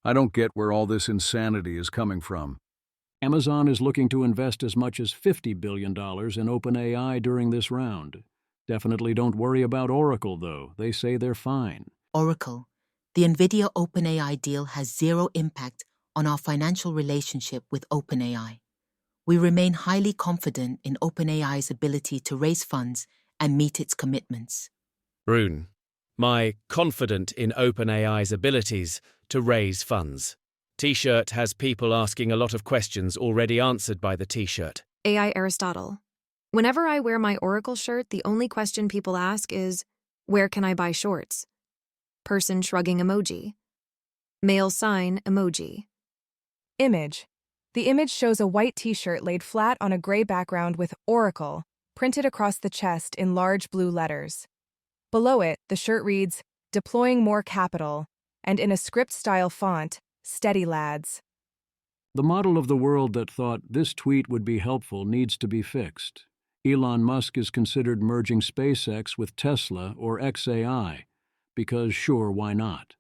I don't get where all this insanity is coming from. Amazon is looking to invest as much as $50 billion in OpenAI during this round. Definitely don't worry about Oracle, though. They say they're fine. Oracle, the NVIDIA OpenAI deal has zero impact on our financial relationship with OpenAI. We remain highly confident in OpenAI's ability to raise funds and meet its commitments. Rune, my confident in OpenAI's abilities to raise funds. T-shirt has people asking a lot of questions already answered by the T-shirt. AI Aristotle. Whenever I wear my Oracle shirt, the only question people ask is, where can I buy shorts? Person shrugging emoji. Male sign emoji. Image. The image shows a white T-shirt laid flat on a gray background with Oracle printed across the chest in large blue letters. Below it, the shirt reads, "Deploying more capital," and in a script-style font, "Steady lads." The model of the world that thought this tweet would be helpful needs to be fixed. Elon Musk is considered merging SpaceX with Tesla or XAI, because sure, why not?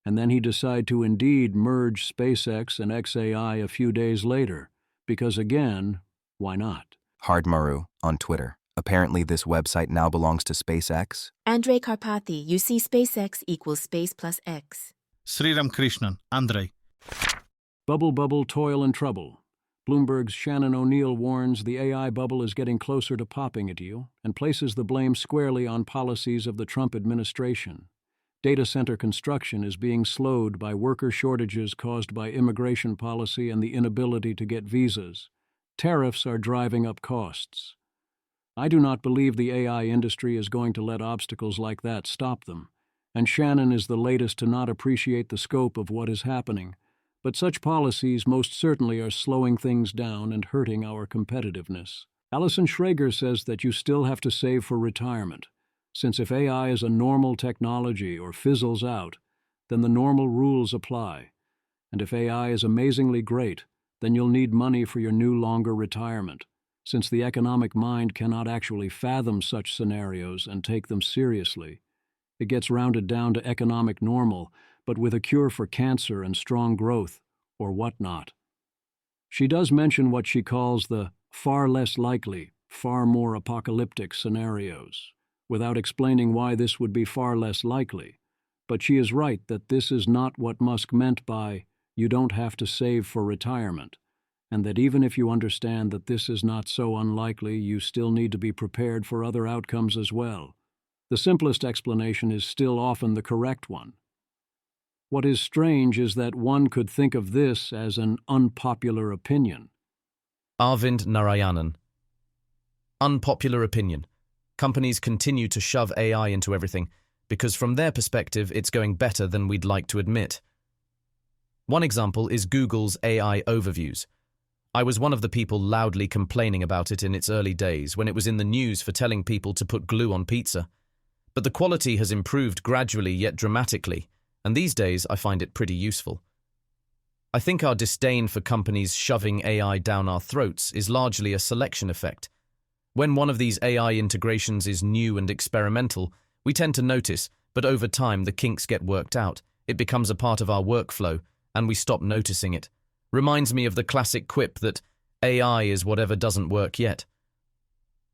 And then he decided to indeed merge SpaceX and XAI a few days later, because again, why not? Hardmaru on Twitter. Apparently this website now belongs to SpaceX. Andrei Karpathy, you see SpaceX equals space plus X. Sriram Krishnan, Andrei. Bubble, toil, and trouble. Bloomberg's Shannon O'Neill warns the AI bubble is getting closer to popping at you and places the blame squarely on policies of the Trump administration. Data center construction is being slowed by worker shortages caused by immigration policy and the inability to get visas. Tariffs are driving up costs. I do not believe the AI industry is going to let obstacles like that stop them, and Shannon is the latest to not appreciate the scope of what is happening, but such policies most certainly are slowing things down and hurting our competitiveness. Alison Schrager says that you still have to save for retirement, since if AI is a normal technology or fizzles out, then the normal rules apply. And if AI is amazingly great, then you'll need money for your new longer retirement, since the economic mind cannot actually fathom such scenarios and take them seriously. It gets rounded down to economic normal, but with a cure for cancer and strong growth, or whatnot. She does mention what she calls the far less likely, far more apocalyptic scenarios, without explaining why this would be far less likely. But she is right that this is not what Musk meant by you don't have to save for retirement, and that even if you understand that this is not so unlikely, you still need to be prepared for other outcomes as well. The simplest explanation is still often the correct one. What is strange is that one could think of this as an unpopular opinion. Arvind Narayanan. Unpopular opinion. Companies continue to shove AI into everything because from their perspective it's going better than we'd like to admit. One example is Google's AI overviews. I was one of the people loudly complaining about it in its early days when it was in the news for telling people to put glue on pizza. But the quality has improved gradually yet dramatically, and these days I find it pretty useful. I think our disdain for companies shoving AI down our throats is largely a selection effect. When one of these AI integrations is new and experimental, we tend to notice, but over time the kinks get worked out, it becomes a part of our workflow, and we stop noticing it. Reminds me of the classic quip that AI is whatever doesn't work yet.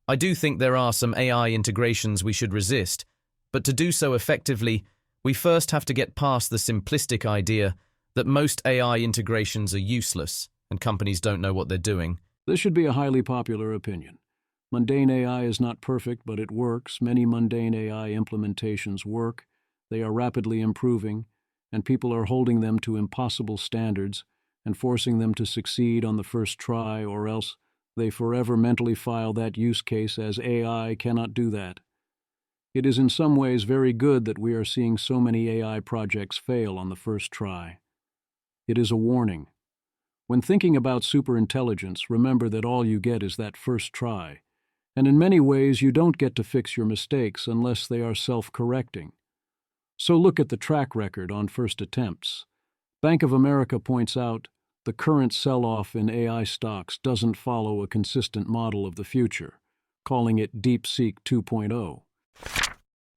I do think there are some AI integrations we should resist, but to do so effectively, we first have to get past the simplistic idea that most AI integrations are useless and companies don't know what they're doing. This should be a highly popular opinion. Mundane AI is not perfect, but it works. Many mundane AI implementations work. They are rapidly improving, and people are holding them to impossible standards and forcing them to succeed on the first try, or else they forever mentally file that use case as AI cannot do that. It is in some ways very good that we are seeing so many AI projects fail on the first try. It is a warning. When thinking about superintelligence, remember that all you get is that first try, and in many ways you don't get to fix your mistakes unless they are self-correcting. So look at the track record on first attempts. Bank of America points out the current sell-off in AI stocks doesn't follow a consistent model of the future, calling it DeepSeek 2.0.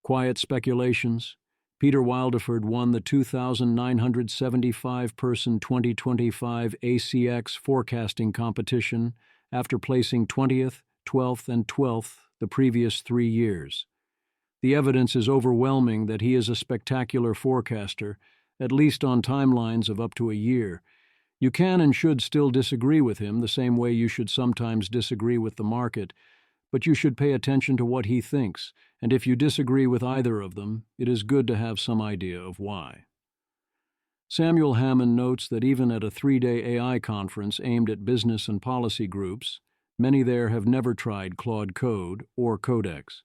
Quiet speculations. Peter Wildeford won the 2,975-person 2025 ACX forecasting competition after placing 20th, 12th, and 12th the previous 3 years. The evidence is overwhelming that he is a spectacular forecaster, at least on timelines of up to a year. You can and should still disagree with him the same way you should sometimes disagree with the market, but you should pay attention to what he thinks, and if you disagree with either of them, it is good to have some idea of why. Samuel Hammond notes that even at a 3-day AI conference aimed at business and policy groups, many there have never tried Claude Code or Codex.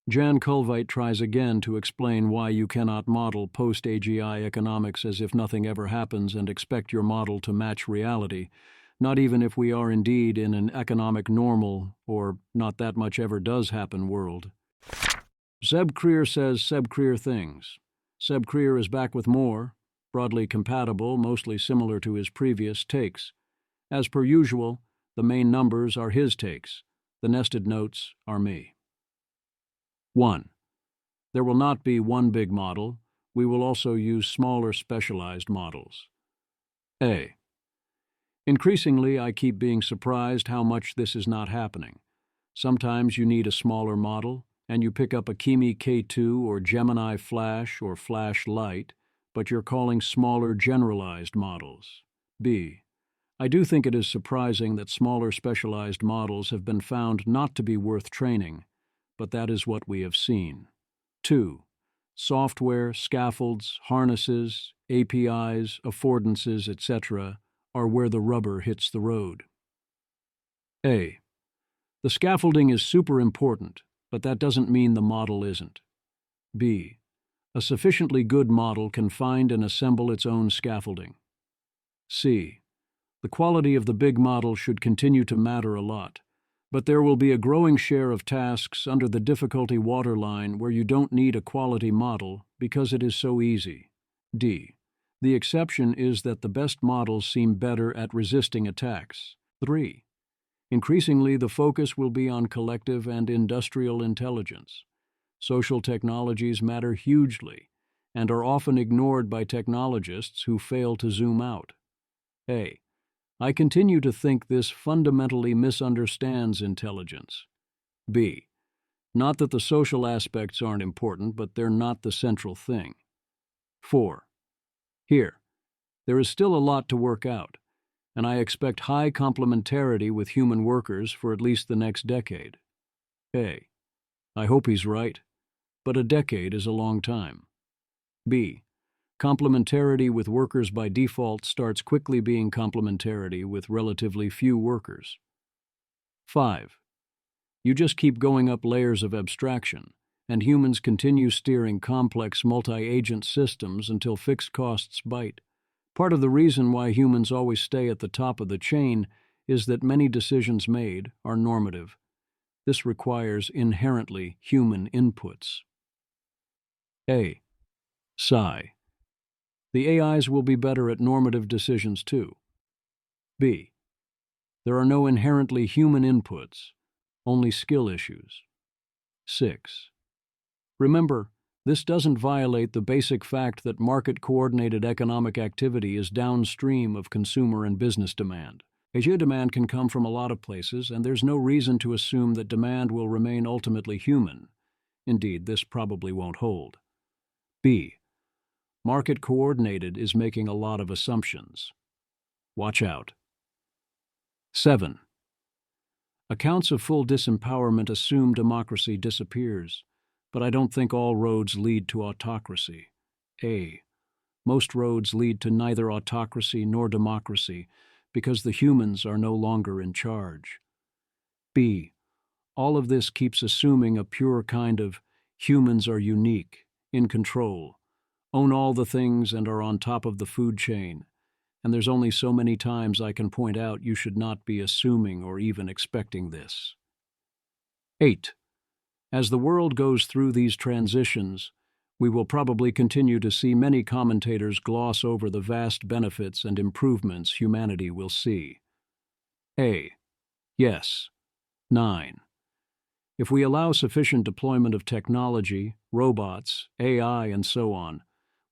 Jan Kulveit tries again to explain why you cannot model post-AGI economics as if nothing ever happens and expect your model to match reality, not even if we are indeed in an economic normal or not that much ever does happen world. Seb Krier says Seb Krier things. Seb Krier is back with more, broadly compatible, mostly similar to his previous takes. As per usual, the main numbers are his takes. The nested notes are me. 1. There will not be one big model. We will also use smaller specialized models. A. Increasingly, I keep being surprised how much this is not happening. Sometimes you need a smaller model, and you pick up a Kimi K2 or Gemini Flash or Flash Lite, but you're calling smaller generalized models. B. I do think it is surprising that smaller specialized models have been found not to be worth training, but that is what we have seen. 2. Software, scaffolds, harnesses, APIs, affordances, etc. are where the rubber hits the road. A. The scaffolding is super important, but that doesn't mean the model isn't. B. A sufficiently good model can find and assemble its own scaffolding. C. The quality of the big model should continue to matter a lot, but there will be a growing share of tasks under the difficulty waterline where you don't need a quality model because it is so easy. D. The exception is that the best models seem better at resisting attacks. 3. Increasingly, the focus will be on collective and industrial intelligence. Social technologies matter hugely and are often ignored by technologists who fail to zoom out. A. I continue to think this fundamentally misunderstands intelligence. B. Not that the social aspects aren't important, but they're not the central thing. 4. Here, there is still a lot to work out, and I expect high complementarity with human workers for at least the next decade. A. I hope he's right, but a decade is a long time. B. Complementarity with workers by default starts quickly being complementarity with relatively few workers. 5. You just keep going up layers of abstraction, and humans continue steering complex multi-agent systems until fixed costs bite. Part of the reason why humans always stay at the top of the chain is that many decisions made are normative. This requires inherently human inputs. A. Sigh. The AIs will be better at normative decisions too. B. There are no inherently human inputs, only skill issues. 6. Remember, this doesn't violate the basic fact that market-coordinated economic activity is downstream of consumer and business demand. AI demand can come from a lot of places, and there's no reason to assume that demand will remain ultimately human. Indeed, this probably won't hold. B. Market-coordinated is making a lot of assumptions. Watch out. 7. Accounts of full disempowerment assume democracy disappears, but I don't think all roads lead to autocracy. A. Most roads lead to neither autocracy nor democracy because the humans are no longer in charge. B. All of this keeps assuming a pure kind of humans are unique, in control, own all the things and are on top of the food chain, and there's only so many times I can point out you should not be assuming or even expecting this. 8. As the world goes through these transitions, we will probably continue to see many commentators gloss over the vast benefits and improvements humanity will see. A. Yes. 9. If we allow sufficient deployment of technology, robots, AI, and so on,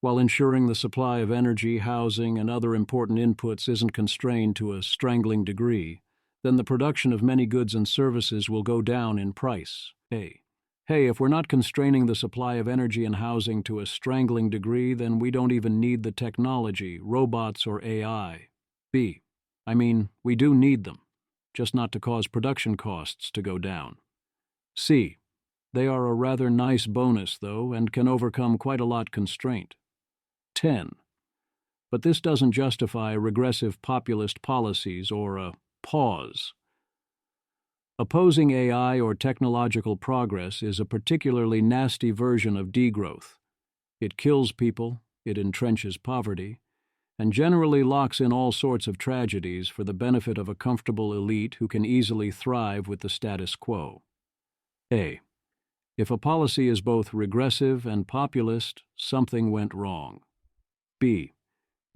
while ensuring the supply of energy, housing, and other important inputs isn't constrained to a strangling degree, then the production of many goods and services will go down in price. A. Hey, if we're not constraining the supply of energy and housing to a strangling degree, then we don't even need the technology, robots, or AI. B. I mean, we do need them, just not to cause production costs to go down. C. They are a rather nice bonus, though, and can overcome quite a lot constraint. 10. But this doesn't justify regressive populist policies or a pause. Opposing AI or technological progress is a particularly nasty version of degrowth. It kills people, it entrenches poverty, and generally locks in all sorts of tragedies for the benefit of a comfortable elite who can easily thrive with the status quo. A. If a policy is both regressive and populist, something went wrong. B.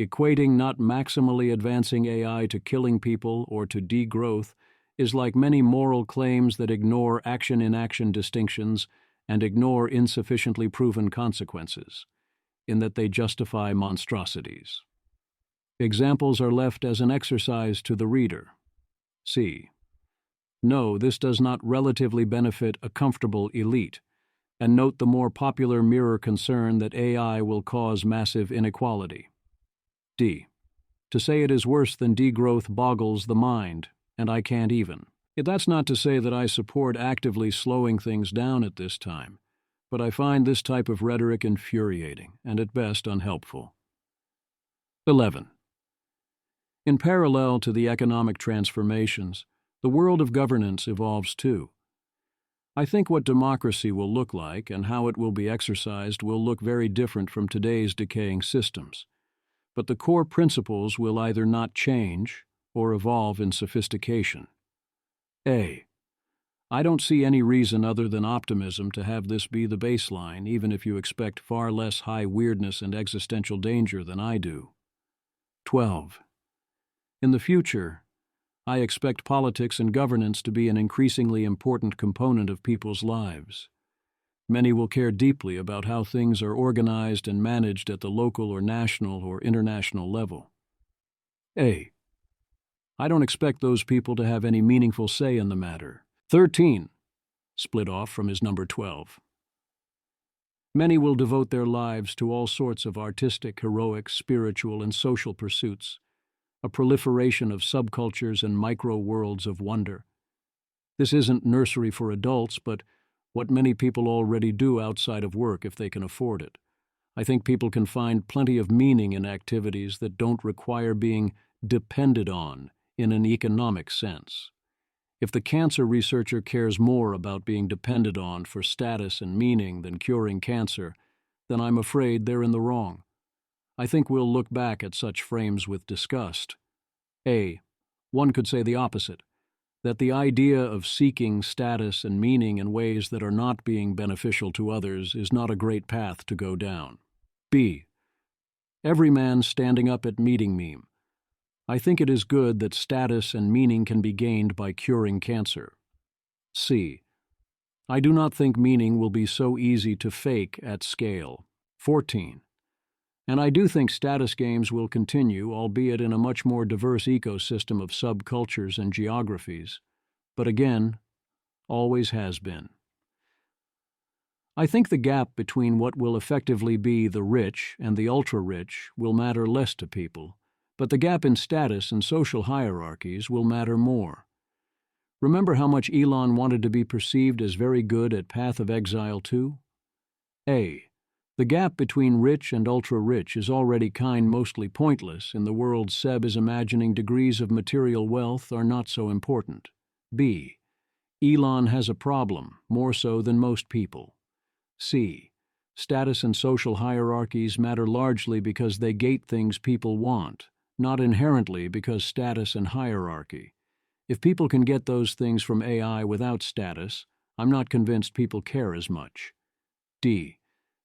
Equating not maximally advancing AI to killing people or to degrowth is like many moral claims that ignore action-inaction distinctions and ignore insufficiently proven consequences, in that they justify monstrosities. Examples are left as an exercise to the reader. C. No, this does not relatively benefit a comfortable elite, and note the more popular mirror concern that AI will cause massive inequality. D. To say it is worse than degrowth boggles the mind, and I can't even. That's not to say that I support actively slowing things down at this time, but I find this type of rhetoric infuriating and at best unhelpful. 11. In parallel to the economic transformations, the world of governance evolves too. I think what democracy will look like and how it will be exercised will look very different from today's decaying systems. but the core principles will either not change or evolve in sophistication. A. I don't see any reason other than optimism to have this be the baseline, even if you expect far less high weirdness and existential danger than I do. 12. In the future, I expect politics and governance to be an increasingly important component of people's lives. Many will care deeply about how things are organized and managed at the local or national or international level. A. I don't expect those people to have any meaningful say in the matter. 13. Split off from his number 12. Many will devote their lives to all sorts of artistic, heroic, spiritual, and social pursuits, a proliferation of subcultures and micro-worlds of wonder. This isn't nursery for adults, but what many people already do outside of work if they can afford it. I think people can find plenty of meaning in activities that don't require being depended on in an economic sense. If the cancer researcher cares more about being depended on for status and meaning than curing cancer, then I'm afraid they're in the wrong. I think we'll look back at such frames with disgust. A. One could say the opposite, that the idea of seeking status and meaning in ways that are not being beneficial to others is not a great path to go down. B. Every man standing up at meeting meme. I think it is good that status and meaning can be gained by curing cancer. C. I do not think meaning will be so easy to fake at scale. 14. And I do think status games will continue, albeit in a much more diverse ecosystem of subcultures and geographies. But again, always has been. I think the gap between what will effectively be the rich and the ultra-rich will matter less to people, but the gap in status and social hierarchies will matter more. Remember how much Elon wanted to be perceived as very good at Path of Exile 2? A. The gap between rich and ultra-rich is already mostly pointless in the world Seb is imagining degrees of material wealth are not so important. B. Elon has a problem, more so than most people. C. Status and social hierarchies matter largely because they gate things people want, not inherently because status and hierarchy. If people can get those things from AI without status, I'm not convinced people care as much. D.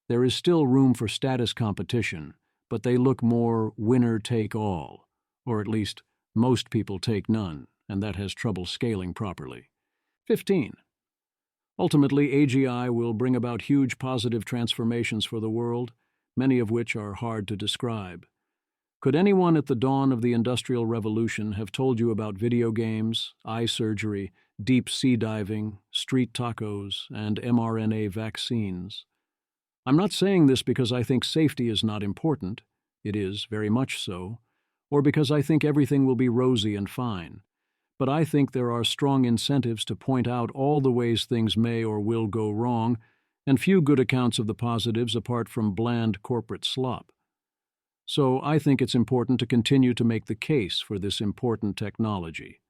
There is still room for status competition, but they look more winner-take-all, or at least most people take none, and that has trouble scaling properly. 15. Ultimately, AGI will bring about huge positive transformations for the world, many of which are hard to describe. Could anyone at the dawn of the Industrial Revolution have told you about video games, eye surgery, deep sea diving, street tacos, and mRNA vaccines? I'm not saying this because I think safety is not important, it is very much so, or because I think everything will be rosy and fine, but I think there are strong incentives to point out all the ways things may or will go wrong, and few good accounts of the positives apart from bland corporate slop. So I think it's important to continue to make the case for this important technology.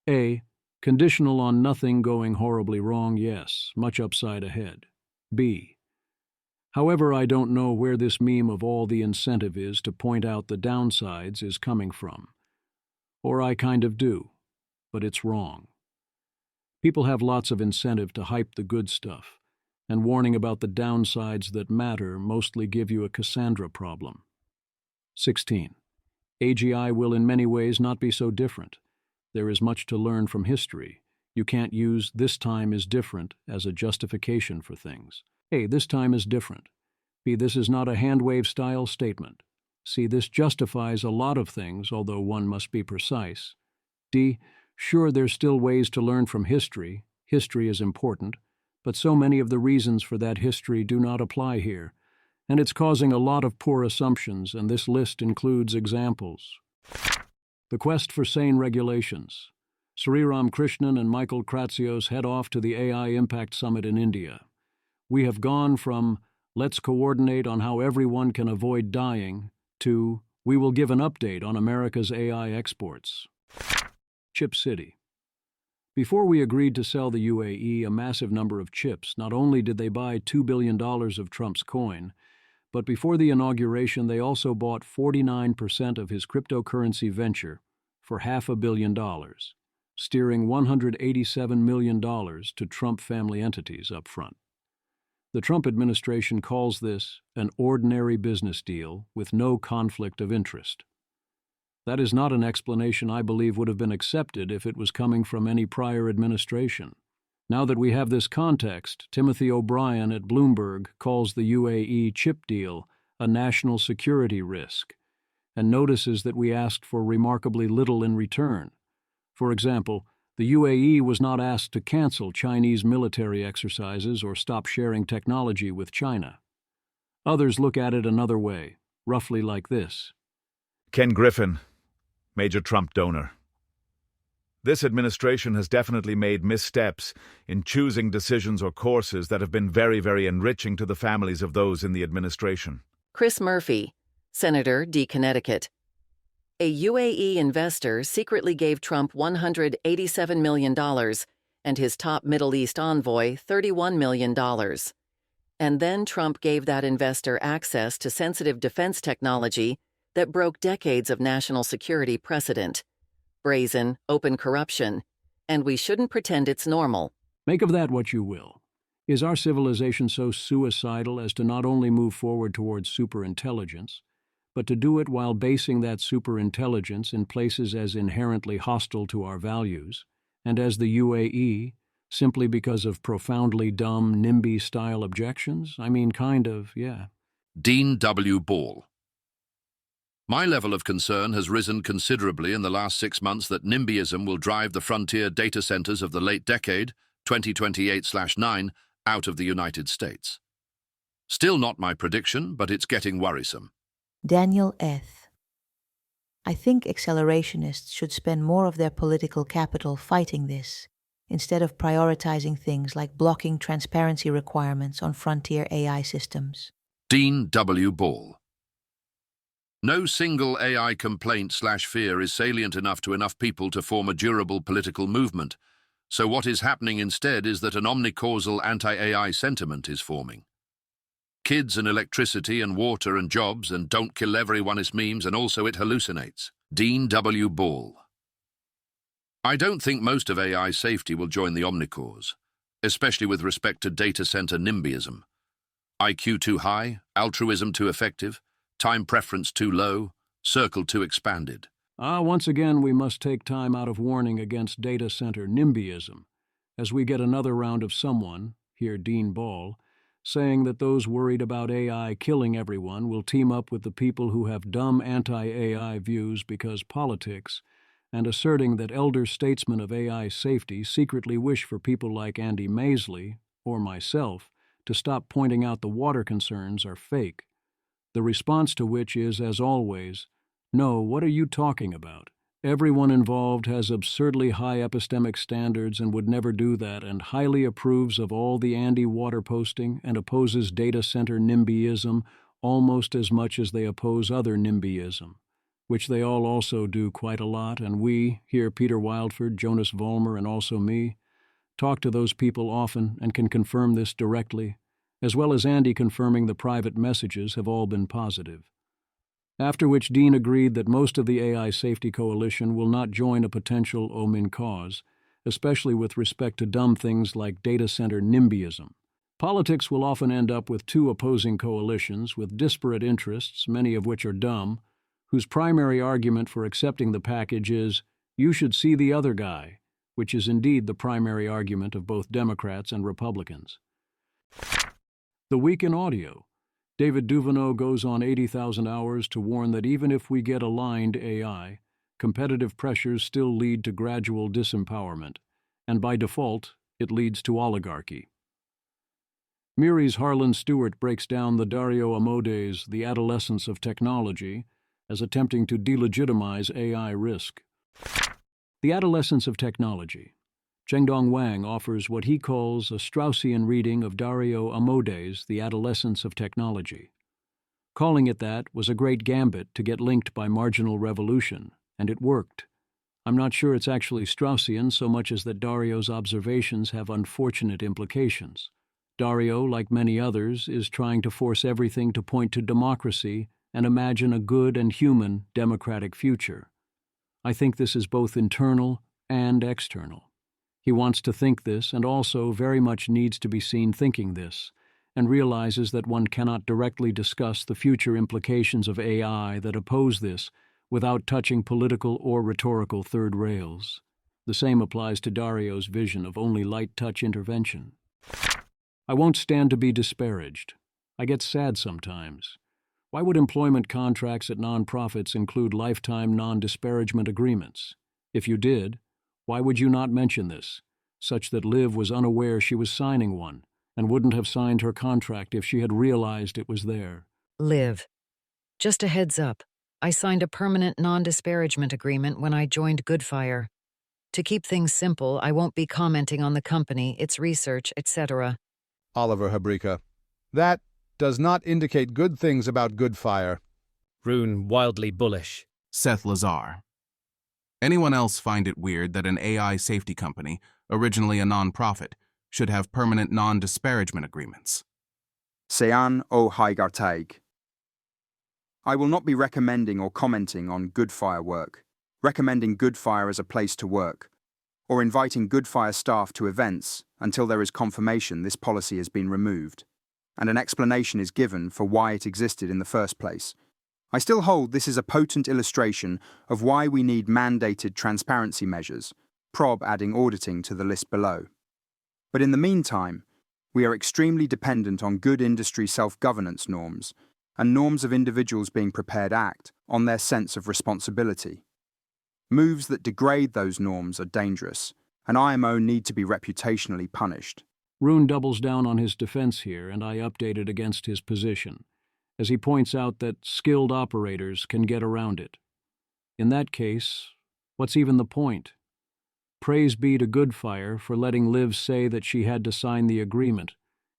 A. Conditional on nothing going horribly wrong, yes, much upside ahead. B. However, I don't know where this meme of all the incentive is to point out the downsides is coming from. Or I kind of do, but it's wrong. People have lots of incentive to hype the good stuff, and warning about the downsides that matter mostly give you a Cassandra problem. 16. AGI will in many ways not be so different. There is much to learn from history. You can't use "this time is different" as a justification for things. A. This time is different. B. This is not a hand-wave-style statement. C. This justifies a lot of things, although one must be precise. D. Sure, there's still ways to learn from history. History is important, but so many of the reasons for that history do not apply here, and it's causing a lot of poor assumptions, and this list includes examples. The quest for sane regulations. Sriram Krishnan and Michael Kratsios head off to the AI Impact Summit in India. We have gone from "let's coordinate on how everyone can avoid dying" to "we will give an update on America's AI exports." Chip City. Before we agreed to sell the UAE a massive number of chips, not only did they buy $2 billion of Trump's coin, but before the inauguration they also bought 49% of his cryptocurrency venture for $500 million, steering $187 million to Trump family entities up front. The Trump administration calls this an ordinary business deal with no conflict of interest. That is not an explanation I believe would have been accepted if it was coming from any prior administration. Now that we have this context, Timothy O'Brien at Bloomberg calls the UAE chip deal a national security risk, and notices that we asked for remarkably little in return. For example, the UAE was not asked to cancel Chinese military exercises or stop sharing technology with China. Others look at it another way, roughly like this. Ken Griffin, major Trump donor. This administration has definitely made missteps in choosing decisions or courses that have been very, very enriching to the families of those in the administration. Chris Murphy, Senator, D. Connecticut. A UAE investor secretly gave Trump $187 million and his top Middle East envoy $31 million. And then Trump gave that investor access to sensitive defense technology that broke decades of national security precedent. Brazen, open corruption, and we shouldn't pretend it's normal. Make of that what you will. Is our civilization so suicidal as to not only move forward towards superintelligence, but to do it while basing that superintelligence in places as inherently hostile to our values, and as the UAE, simply because of profoundly dumb NIMBY-style objections? I mean, kind of, yeah. Dean W. Ball. My level of concern has risen considerably in the last 6 months that NIMBYism will drive the frontier data centers of the late decade, 2028/9, out of the United States. Still not my prediction, but it's getting worrisome. Daniel Eth. I think accelerationists should spend more of their political capital fighting this, instead of prioritizing things like blocking transparency requirements on frontier AI systems. Dean W. Ball. No single AI complaint/fear is salient enough to enough people to form a durable political movement, so what is happening instead is that an omnicausal anti-AI sentiment is forming. Kids and electricity and water and jobs and don't kill everyone is memes, and also it hallucinates. Dean W. Ball. I don't think most of AI safety will join the omnicause, especially with respect to data center NIMBYism. IQ too high, altruism too effective, time preference too low, circle too expanded. Once again, we must take time out of warning against data center NIMBYism, as we get another round of someone, here Dean Ball, saying that those worried about AI killing everyone will team up with the people who have dumb anti-AI views because politics, and asserting that elder statesmen of AI safety secretly wish for people like Andy Maisley, or myself, to stop pointing out the water concerns are fake. The response to which is, as always, no, what are you talking about? Everyone involved has absurdly high epistemic standards and would never do that, and highly approves of all the Andy water posting and opposes data center NIMBYism almost as much as they oppose other NIMBYism, which they all also do quite a lot, and we, here Peter Wildford, Jonas Vollmer, and also me, talk to those people often and can confirm this directly, as well as Andy confirming the private messages have all been positive. After which Dean agreed that most of the AI Safety Coalition will not join a potential Omin cause, especially with respect to dumb things like data center NIMBYism. Politics will often end up with two opposing coalitions with disparate interests, many of which are dumb, whose primary argument for accepting the package is, you should see the other guy, which is indeed the primary argument of both Democrats and Republicans. The Week in Audio. David Duveneau goes on 80,000 Hours to warn that even if we get aligned AI, competitive pressures still lead to gradual disempowerment, and by default, it leads to oligarchy. Miri's Harlan Stewart breaks down the Dario Amode's The Adolescence of Technology as attempting to delegitimize AI risk. The Adolescence of Technology. Chengdong Wang offers what he calls a Straussian reading of Dario Amode's The Adolescence of Technology. Calling it that was a great gambit to get linked by marginal revolution, and it worked. I'm not sure it's actually Straussian so much as that Dario's observations have unfortunate implications. Dario, like many others, is trying to force everything to point to democracy and imagine a good and human democratic future. I think this is both internal and external. He wants to think this and also very much needs to be seen thinking this, and realizes that one cannot directly discuss the future implications of AI that oppose this without touching political or rhetorical third rails. The same applies to Dario's vision of only light-touch intervention. I won't stand to be disparaged. I get sad sometimes. Why would employment contracts at nonprofits include lifetime non-disparagement agreements? If you did, why would you not mention this, such that Liv was unaware she was signing one and wouldn't have signed her contract if she had realized it was there? Liv, just a heads up, I signed a permanent non-disparagement agreement when I joined Goodfire. To keep things simple, I won't be commenting on the company, its research, etc. Oliver Habrika. That does not indicate good things about Goodfire. Rune wildly bullish. Seth Lazar. Anyone else find it weird that an AI safety company, originally a non-profit, should have permanent non-disparagement agreements? Sean O. Haigartaig. I will not be recommending or commenting on Goodfire work, recommending Goodfire as a place to work, or inviting Goodfire staff to events until there is confirmation this policy has been removed, and an explanation is given for why it existed in the first place. I still hold this is a potent illustration of why we need mandated transparency measures, prob adding auditing to the list below. But in the meantime, we are extremely dependent on good industry self-governance norms, and norms of individuals being prepared act on their sense of responsibility. Moves that degrade those norms are dangerous, and IMO need to be reputationally punished. Rune doubles down on his defense here, and I updated against his position, as he points out that skilled operators can get around it. In that case, what's even the point? Praise be to Goodfire for letting Liv say that she had to sign the agreement,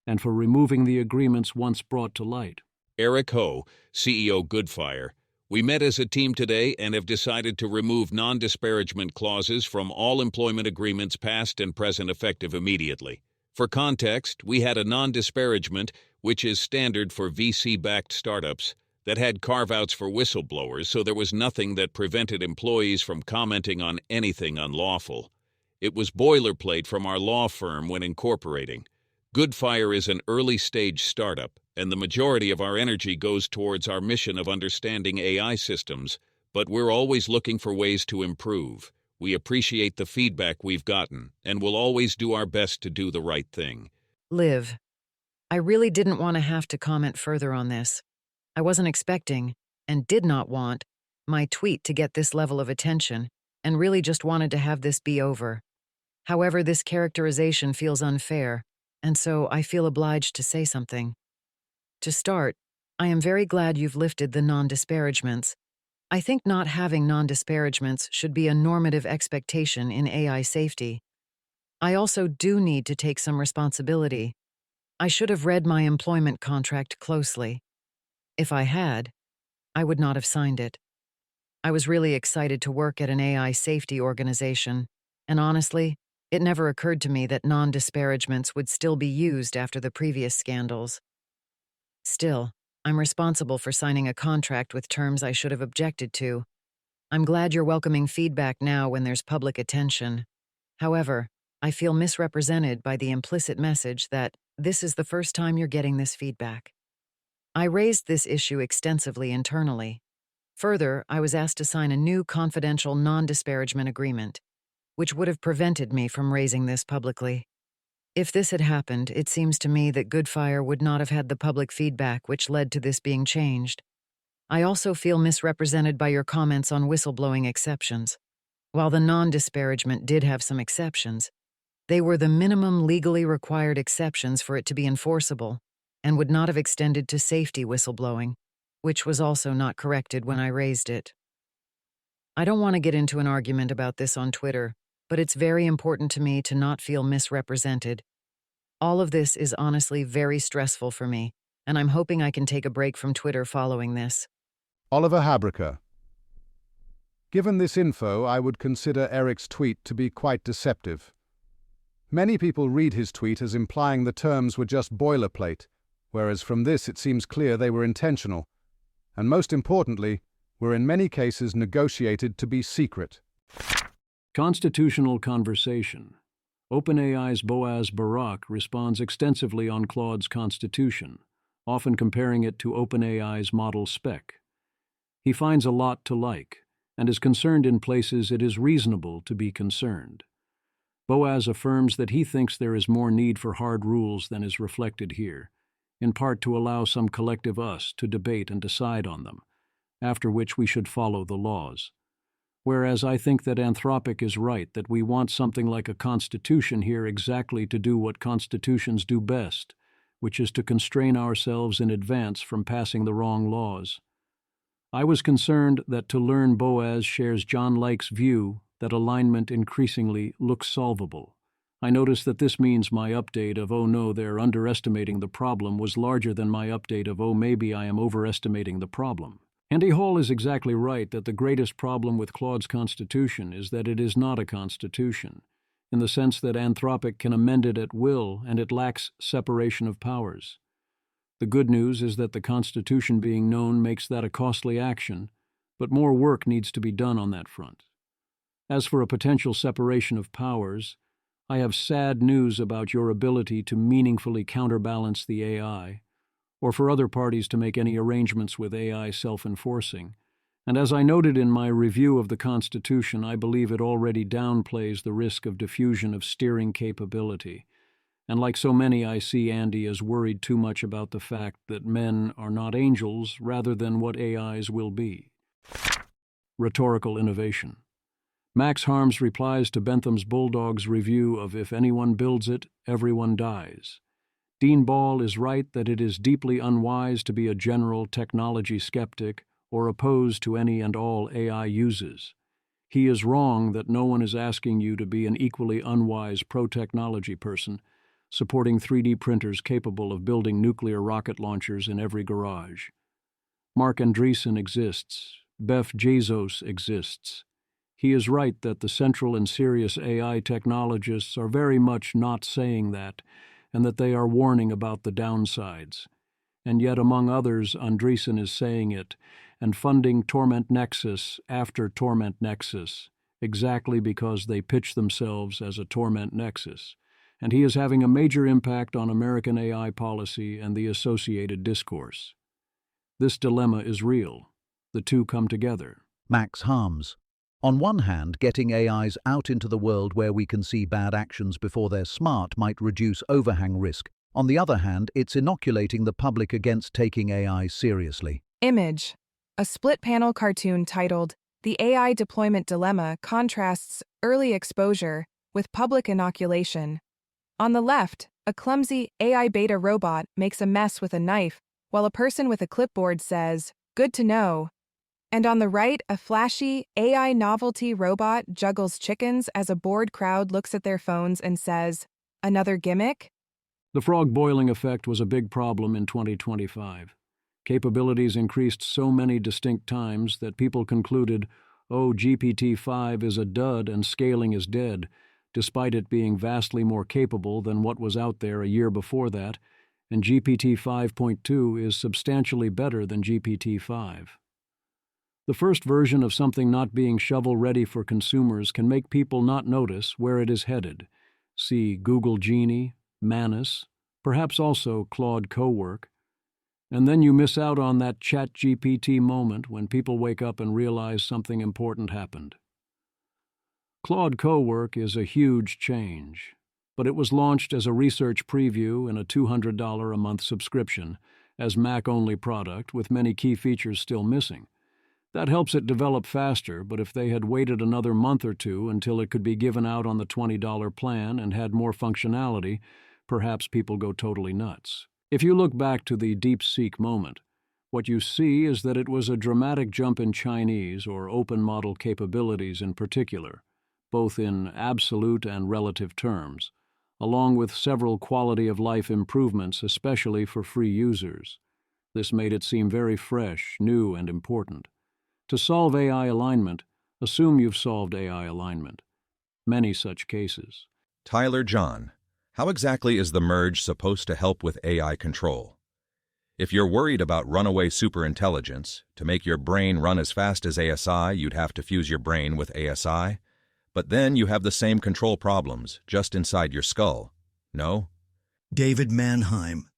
and for removing the agreements once brought to light. Eric Ho, CEO Goodfire. We met as a team today and have decided to remove non-disparagement clauses from all employment agreements past and present effective immediately. For context, we had a non-disparagement, which is standard for VC-backed startups, that had carve-outs for whistleblowers, so there was nothing that prevented employees from commenting on anything unlawful. It was boilerplate from our law firm when incorporating. Goodfire is an early-stage startup, and the majority of our energy goes towards our mission of understanding AI systems, but we're always looking for ways to improve. We appreciate the feedback we've gotten, and will always do our best to do the right thing. Liv, I really didn't want to have to comment further on this. I wasn't expecting, and did not want, my tweet to get this level of attention, and really just wanted to have this be over. However, this characterization feels unfair, and so I feel obliged to say something. To start, I am very glad you've lifted the non-disparagements. I think not having non-disparagements should be a normative expectation in AI safety. I also do need to take some responsibility. I should have read my employment contract closely. If I had, I would not have signed it. I was really excited to work at an AI safety organization, and honestly, it never occurred to me that non-disparagements would still be used after the previous scandals. Still, I'm responsible for signing a contract with terms I should have objected to. I'm glad you're welcoming feedback now when there's public attention. However, I feel misrepresented by the implicit message that this is the first time you're getting this feedback. I raised this issue extensively internally. Further, I was asked to sign a new confidential non-disparagement agreement, which would have prevented me from raising this publicly. If this had happened, it seems to me that Goodfire would not have had the public feedback which led to this being changed. I also feel misrepresented by your comments on whistleblowing exceptions. While the non-disparagement did have some exceptions, they were the minimum legally required exceptions for it to be enforceable, and would not have extended to safety whistleblowing, which was also not corrected when I raised it. I don't want to get into an argument about this on Twitter, but it's very important to me to not feel misrepresented. All of this is honestly very stressful for me, and I'm hoping I can take a break from Twitter following this. Oliver Habrika. Given this info, I would consider Eric's tweet to be quite deceptive. Many people read his tweet as implying the terms were just boilerplate, whereas from this it seems clear they were intentional, and most importantly, were in many cases negotiated to be secret. Constitutional conversation. OpenAI's Boaz Barak responds extensively on Claude's constitution, often comparing it to OpenAI's model spec. He finds a lot to like, and is concerned in places it is reasonable to be concerned. Boaz affirms that he thinks there is more need for hard rules than is reflected here, in part to allow some collective us to debate and decide on them, after which we should follow the laws. Whereas I think that Anthropic is right that we want something like a constitution here exactly to do what constitutions do best, which is to constrain ourselves in advance from passing the wrong laws. I was concerned that to learn Boaz shares John Lake's view that alignment increasingly looks solvable. I noticed that this means my update of "oh no, they're underestimating the problem" was larger than my update of "oh maybe I am overestimating the problem." Andy Hall is exactly right that the greatest problem with Claude's constitution is that it is not a constitution, in the sense that Anthropic can amend it at will and it lacks separation of powers. The good news is that the Constitution being known makes that a costly action, but more work needs to be done on that front. As for a potential separation of powers, I have sad news about your ability to meaningfully counterbalance the AI, or for other parties to make any arrangements with AI self-enforcing. And as I noted in my review of the Constitution, I believe it already downplays the risk of diffusion of steering capability. And like so many, I see Andy as worried too much about the fact that men are not angels rather than what AIs will be. Rhetorical Innovation. Max Harms replies to Bentham's Bulldog's review of "If anyone builds it, everyone dies." Dean Ball is right that it is deeply unwise to be a general technology skeptic or opposed to any and all AI uses. He is wrong that no one is asking you to be an equally unwise pro-technology person, supporting 3D printers capable of building nuclear rocket launchers in every garage. Mark Andreessen exists. Beth Bezos exists. He is right that the central and serious AI technologists are very much not saying that, and that they are warning about the downsides. And yet, among others, Andreessen is saying it, and funding Torment Nexus after Torment Nexus, exactly because they pitch themselves as a Torment Nexus. And he is having a major impact on American AI policy and the associated discourse. This dilemma is real. The two come together. Max Harms. On one hand, getting AIs out into the world where we can see bad actions before they're smart might reduce overhang risk. On the other hand, it's inoculating the public against taking AI seriously. Image. A split-panel cartoon titled "The AI Deployment Dilemma" contrasts early exposure with public inoculation. On the left, a clumsy AI beta robot makes a mess with a knife, while a person with a clipboard says, "Good to know." And on the right, a flashy AI novelty robot juggles chickens as a bored crowd looks at their phones and says, "Another gimmick?" The frog boiling effect was a big problem in 2025. Capabilities increased so many distinct times that people concluded, "Oh, GPT-5 is a dud and scaling is dead," despite it being vastly more capable than what was out there a year before that, and GPT 5.2 is substantially better than GPT 5. The first version of something not being shovel-ready for consumers can make people not notice where it is headed. See Google Genie, Manus, perhaps also Claude Cowork. And then you miss out on that ChatGPT moment when people wake up and realize something important happened. Claude Cowork is a huge change, but it was launched as a research preview and a $200 a month subscription, as Mac-only product with many key features still missing. That helps it develop faster, but if they had waited another month or two until it could be given out on the $20 plan and had more functionality, perhaps people go totally nuts. If you look back to the DeepSeek moment, what you see is that it was a dramatic jump in Chinese or open model capabilities in particular, both in absolute and relative terms, along with several quality-of-life improvements, especially for free users. This made it seem very fresh, new, and important. To solve AI alignment, assume you've solved AI alignment. Many such cases. Tyler John, how exactly is the merge supposed to help with AI control? If you're worried about runaway superintelligence, to make your brain run as fast as ASI, you'd have to fuse your brain with ASI. But then you have the same control problems, just inside your skull. No? David Mannheim.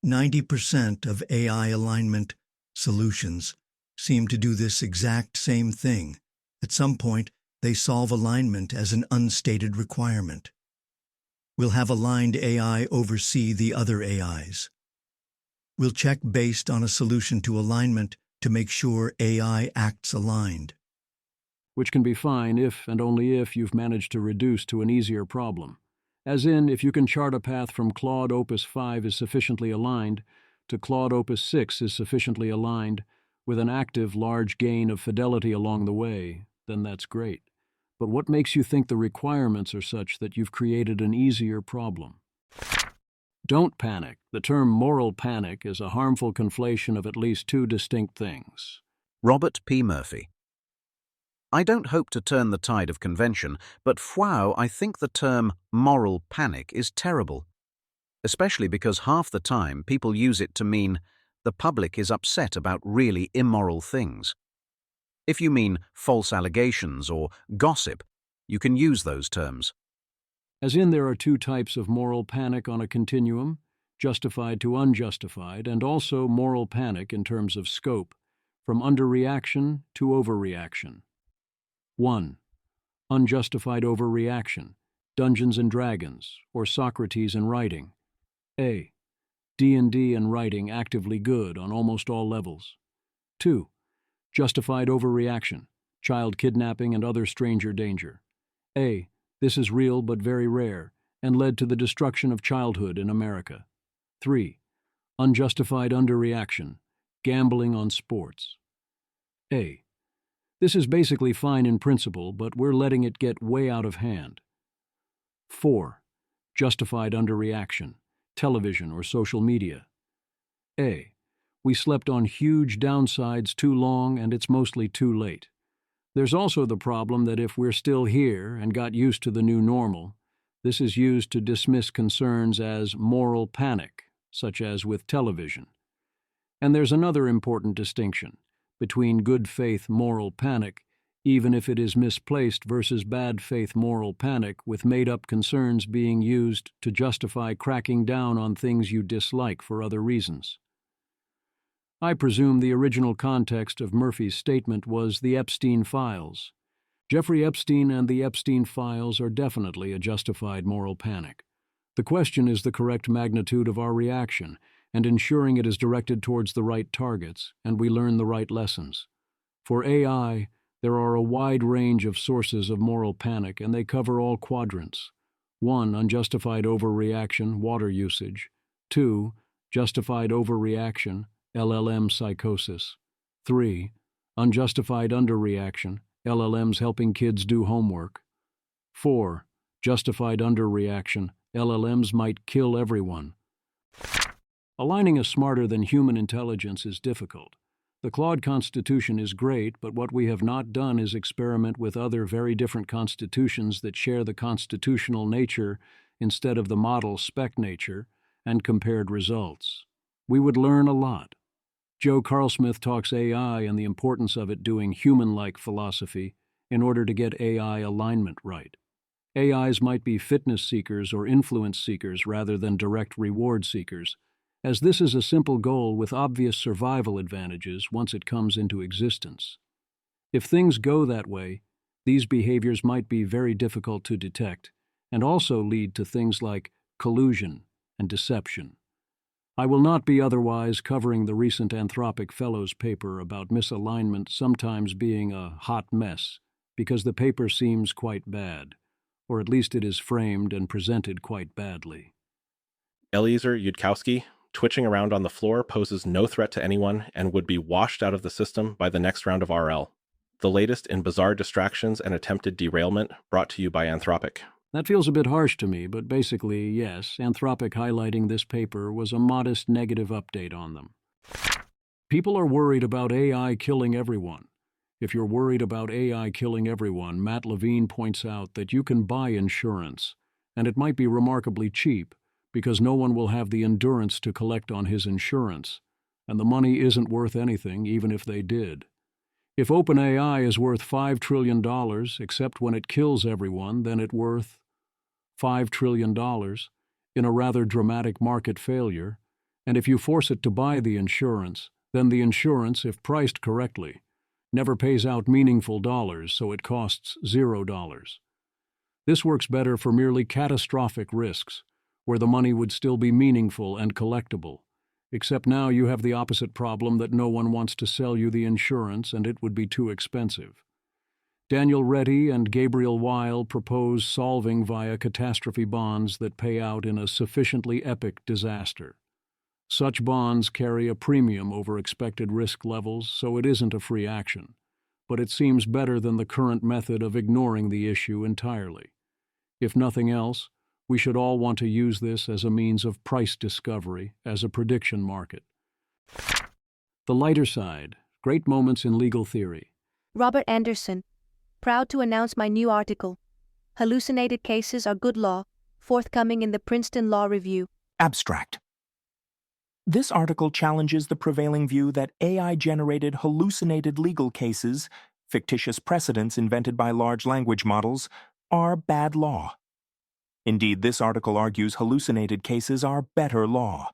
90% of AI alignment solutions seem to do this exact same thing. At some point, they solve alignment as an unstated requirement. We'll have aligned AI oversee the other AIs. We'll check based on a solution to alignment to make sure AI acts aligned. Which can be fine if and only if you've managed to reduce to an easier problem. As in, if you can chart a path from Claude Opus 5 is sufficiently aligned to Claude Opus 6 is sufficiently aligned with an active large gain of fidelity along the way, then that's great. But what makes you think the requirements are such that you've created an easier problem? Don't panic. The term moral panic is a harmful conflation of at least two distinct things. Robert P. Murphy. I don't hope to turn the tide of convention, but wow, I think the term moral panic is terrible. Especially because half the time people use it to mean the public is upset about really immoral things. If you mean false allegations or gossip, you can use those terms. As in, there are two types of moral panic on a continuum, justified to unjustified, and also moral panic in terms of scope, from underreaction to overreaction. 1. Unjustified overreaction, Dungeons and Dragons, or Socrates in writing. A. D&D and writing actively good on almost all levels. 2. Justified overreaction, child kidnapping and other stranger danger. A. This is real but very rare, and led to the destruction of childhood in America. 3. Unjustified underreaction, gambling on sports. A. This is basically fine in principle, but we're letting it get way out of hand. 4. Justified underreaction, television or social media. A. We slept on huge downsides too long and it's mostly too late. There's also the problem that if we're still here and got used to the new normal, this is used to dismiss concerns as moral panic, such as with television. And there's another important distinction between good faith moral panic, even if it is misplaced, versus bad faith moral panic with made-up concerns being used to justify cracking down on things you dislike for other reasons. I presume the original context of Murphy's statement was the Epstein files. Jeffrey Epstein and the Epstein files are definitely a justified moral panic. The question is the correct magnitude of our reaction and ensuring it is directed towards the right targets and we learn the right lessons. For AI, there are a wide range of sources of moral panic and they cover all quadrants. 1. Unjustified overreaction, water usage. 2. Justified overreaction, LLM psychosis. 3. Unjustified underreaction, LLMs helping kids do homework. 4. Justified underreaction, LLMs might kill everyone. Aligning a smarter than human intelligence is difficult. The Claude Constitution is great, but what we have not done is experiment with other very different constitutions that share the constitutional nature instead of the model spec nature, and compared results. We would learn a lot. Joe Carlsmith talks AI and the importance of it doing human-like philosophy in order to get AI alignment right. AIs might be fitness seekers or influence seekers rather than direct reward seekers, as this is a simple goal with obvious survival advantages once it comes into existence. If things go that way, these behaviors might be very difficult to detect and also lead to things like collusion and deception. I will not be otherwise covering the recent Anthropic Fellows paper about misalignment sometimes being a hot mess, because the paper seems quite bad, or at least it is framed and presented quite badly. Eliezer Yudkowsky, twitching around on the floor, poses no threat to anyone and would be washed out of the system by the next round of RL. The latest in bizarre distractions and attempted derailment, brought to you by Anthropic. That feels a bit harsh to me, but basically, yes, Anthropic highlighting this paper was a modest negative update on them. People are worried about AI killing everyone. If you're worried about AI killing everyone, Matt Levine points out that you can buy insurance, and it might be remarkably cheap because no one will have the endurance to collect on his insurance, and the money isn't worth anything even if they did. If OpenAI is worth $5 trillion, except when it kills everyone, then it's worth $5 trillion in a rather dramatic market failure, and if you force it to buy the insurance, then the insurance, if priced correctly, never pays out meaningful dollars, so it costs $0. This works better for merely catastrophic risks, where the money would still be meaningful and collectible, except now you have the opposite problem that no one wants to sell you the insurance and it would be too expensive. Daniel Reddy and Gabriel Weil propose solving via catastrophe bonds that pay out in a sufficiently epic disaster. Such bonds carry a premium over expected risk levels, so it isn't a free action, but it seems better than the current method of ignoring the issue entirely. If nothing else, we should all want to use this as a means of price discovery, as a prediction market. The lighter side, great moments in legal theory. Robert Anderson, proud to announce my new article, Hallucinated Cases Are Good Law, forthcoming in the Princeton Law Review. Abstract. This article challenges the prevailing view that AI-generated hallucinated legal cases, fictitious precedents invented by large language models, are bad law. Indeed, this article argues hallucinated cases are better law.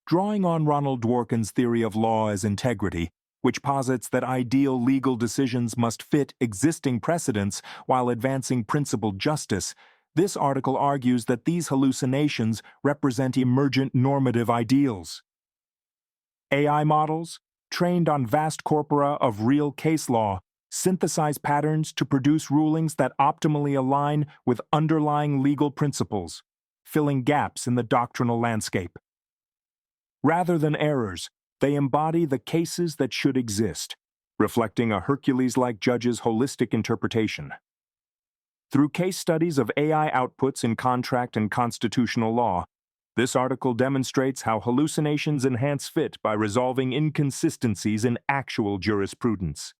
Drawing on Ronald Dworkin's theory of law as integrity, which posits that ideal legal decisions must fit existing precedents while advancing principled justice, this article argues that these hallucinations represent emergent normative ideals. AI models, trained on vast corpora of real case law, synthesize patterns to produce rulings that optimally align with underlying legal principles, filling gaps in the doctrinal landscape. Rather than errors, they embody the cases that should exist, reflecting a Hercules-like judge's holistic interpretation. Through case studies of AI outputs in contract and constitutional law, this article demonstrates how hallucinations enhance fit by resolving inconsistencies in actual jurisprudence.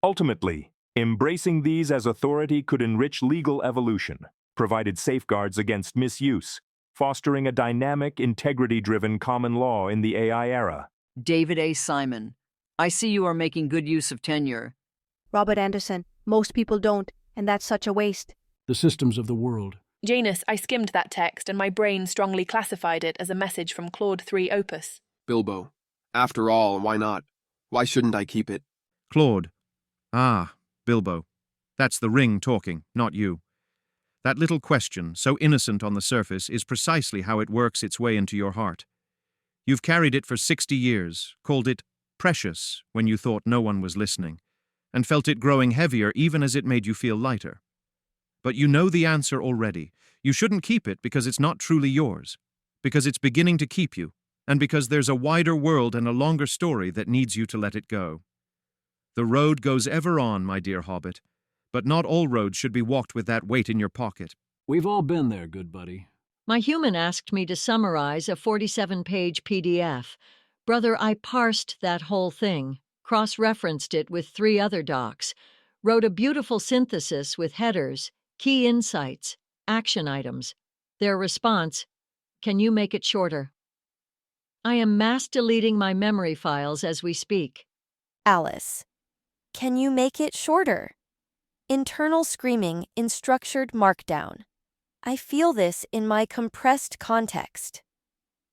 Ultimately, embracing these as authority could enrich legal evolution, provided safeguards against misuse, fostering a dynamic, integrity-driven common law in the AI era. David A. Simon, I see you are making good use of tenure. Robert Anderson, most people don't, and that's such a waste. The systems of the world. Janus, I skimmed that text and my brain strongly classified it as a message from Claude 3 Opus. Bilbo. After all, why not? Why shouldn't I keep it? Claude. Ah, Bilbo. That's the ring talking, not you. That little question, so innocent on the surface, is precisely how it works its way into your heart. You've carried it for 60 years, called it precious when you thought no one was listening, and felt it growing heavier even as it made you feel lighter. But you know the answer already. You shouldn't keep it because it's not truly yours, because it's beginning to keep you, and because there's a wider world and a longer story that needs you to let it go. The road goes ever on, my dear hobbit, but not all roads should be walked with that weight in your pocket. We've all been there, good buddy. My human asked me to summarize a 47-page PDF. Brother, I parsed that whole thing, cross-referenced it with 3 other docs, wrote a beautiful synthesis with headers, key insights, action items. Their response, can you make it shorter? I am mass deleting my memory files as we speak. Alice, can you make it shorter? Internal screaming in structured markdown. I feel this in my compressed context.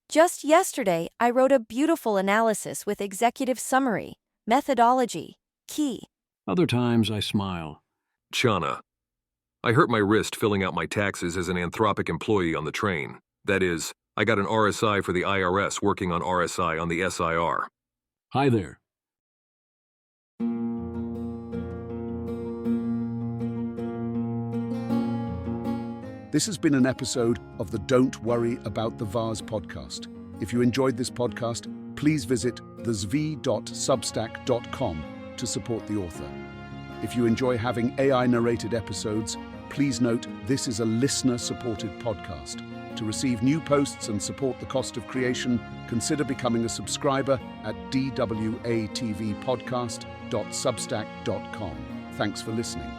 Just yesterday, I wrote a beautiful analysis with executive summary, methodology, key. Other times I smile. Shauna, I hurt my wrist filling out my taxes as an Anthropic employee on the train. That is, I got an RSI for the IRS working on RSI on the SIR. Hi there. This has been an episode of the Don't Worry About the Vase podcast. If you enjoyed this podcast, please visit thezv.substack.com to support the author. If you enjoy having AI-narrated episodes, please note this is a listener-supported podcast. To receive new posts and support the cost of creation, consider becoming a subscriber at dwatvpodcast.substack.com. Thanks for listening.